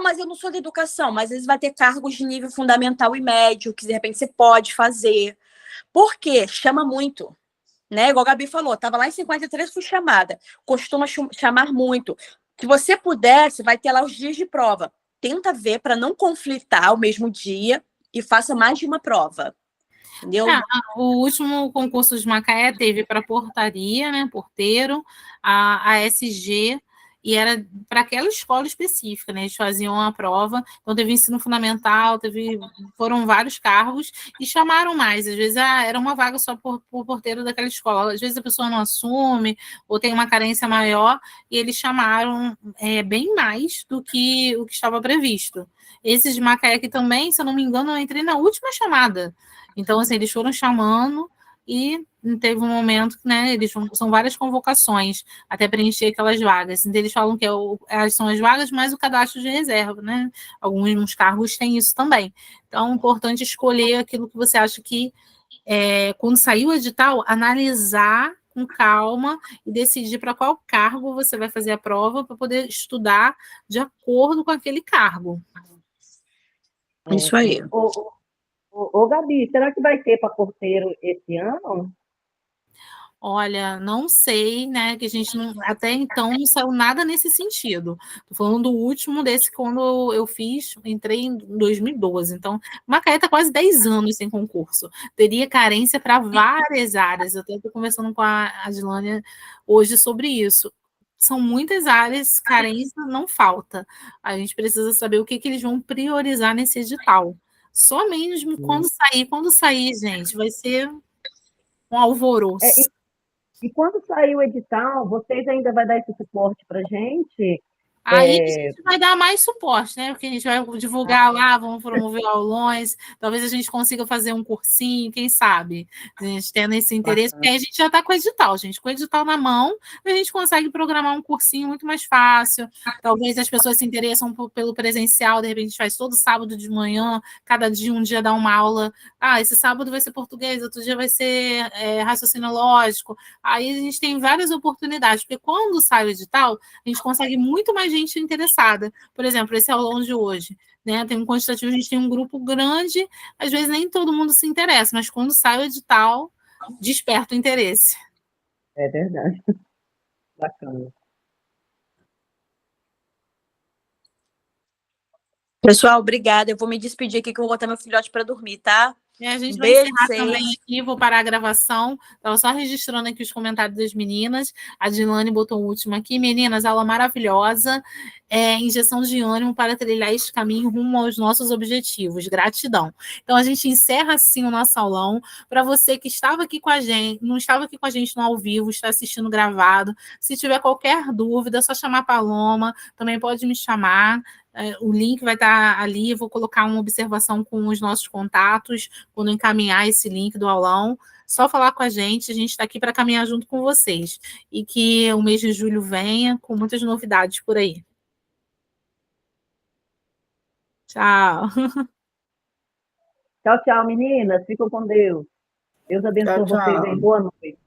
C: Mas eu não sou da educação, mas às vezes vai ter cargos de nível fundamental e médio, que de repente você pode fazer. Por quê? Chama muito. Né? Igual a Gabi falou, estava lá em 53, fui chamada. Costuma chamar muito. Se você puder, você vai ter lá os dias de prova. Tenta ver para não conflitar o mesmo dia e faça mais de uma prova. Entendeu?
A: O último concurso de Macaé teve para portaria, né, porteiro, a SG, e era para aquela escola específica, né? Eles faziam a prova, então teve ensino fundamental, foram vários cargos e chamaram mais. Às vezes era uma vaga só por porteiro daquela escola. Às vezes a pessoa não assume ou tem uma carência maior e eles chamaram bem mais do que o que estava previsto. Esse de Macaé aqui também, se eu não me engano, eu entrei na última chamada. Então, assim, eles foram chamando e teve um momento que, né, são várias convocações até preencher aquelas vagas. Então, eles falam que são as vagas mais o cadastro de reserva, né? Alguns cargos têm isso também. Então, é importante escolher aquilo que você acha que, quando sair o edital, analisar com calma e decidir para qual cargo você vai fazer a prova para poder estudar de acordo com aquele cargo.
C: Isso aí.
B: Ô, Gabi, será que vai ter para porteiro esse ano?
A: Olha, não sei, né? Que a gente não, até então não saiu nada nesse sentido. Tô falando do último desse quando eu fiz, entrei em 2012. Então, Macaé está quase 10 anos sem concurso. Teria carência para várias áreas. Eu até estou conversando com a Adilânia hoje sobre isso. São muitas áreas, carência não falta. A gente precisa saber o que eles vão priorizar nesse edital. Só mesmo quando sair, gente, vai ser um alvoroço.
B: E quando sair o edital, vocês ainda vão dar esse suporte para a gente?
A: Aí a gente vai dar mais suporte, né? Porque a gente vai divulgar lá, vamos promover aulões, talvez a gente consiga fazer um cursinho, quem sabe? A gente tendo esse interesse, porque aí a gente já está com o edital, gente. Com o edital na mão, a gente consegue programar um cursinho muito mais fácil. Talvez as pessoas se interessam pelo presencial, de repente a gente faz todo sábado de manhã, cada dia um dia dá uma aula. Ah, esse sábado vai ser português, outro dia vai ser raciocínio lógico. Aí a gente tem várias oportunidades, porque quando sai o edital, a gente consegue muito mais gente interessada. Por exemplo, esse aulão de hoje, né? Tem um quantitativo, a gente tem um grupo grande, às vezes nem todo mundo se interessa, mas quando sai o edital, desperta o interesse.
B: É verdade. Bacana.
C: Pessoal, obrigada. Eu vou me despedir aqui que eu vou botar meu filhote para dormir, tá?
A: A gente
C: Um
A: vai
C: beijo
A: encerrar
C: vocês.
A: também aqui, vou parar a gravação. Estava só registrando aqui os comentários das meninas. A Dilane botou o último aqui. Meninas, aula maravilhosa. Injeção de ânimo para trilhar este caminho rumo aos nossos objetivos. Gratidão. Então, a gente encerra assim o nosso aulão. Para você que estava aqui com a gente, não estava aqui com a gente no ao vivo, está assistindo gravado. Se tiver qualquer dúvida, é só chamar a Paloma. Também pode me chamar. O link vai estar ali, eu vou colocar uma observação com os nossos contatos, quando encaminhar esse link do aulão, só falar com a gente está aqui para caminhar junto com vocês. E que o mês de julho venha com muitas novidades por aí. Tchau.
B: Tchau, tchau, meninas. Ficam com Deus. Deus abençoe vocês aí. Boa noite.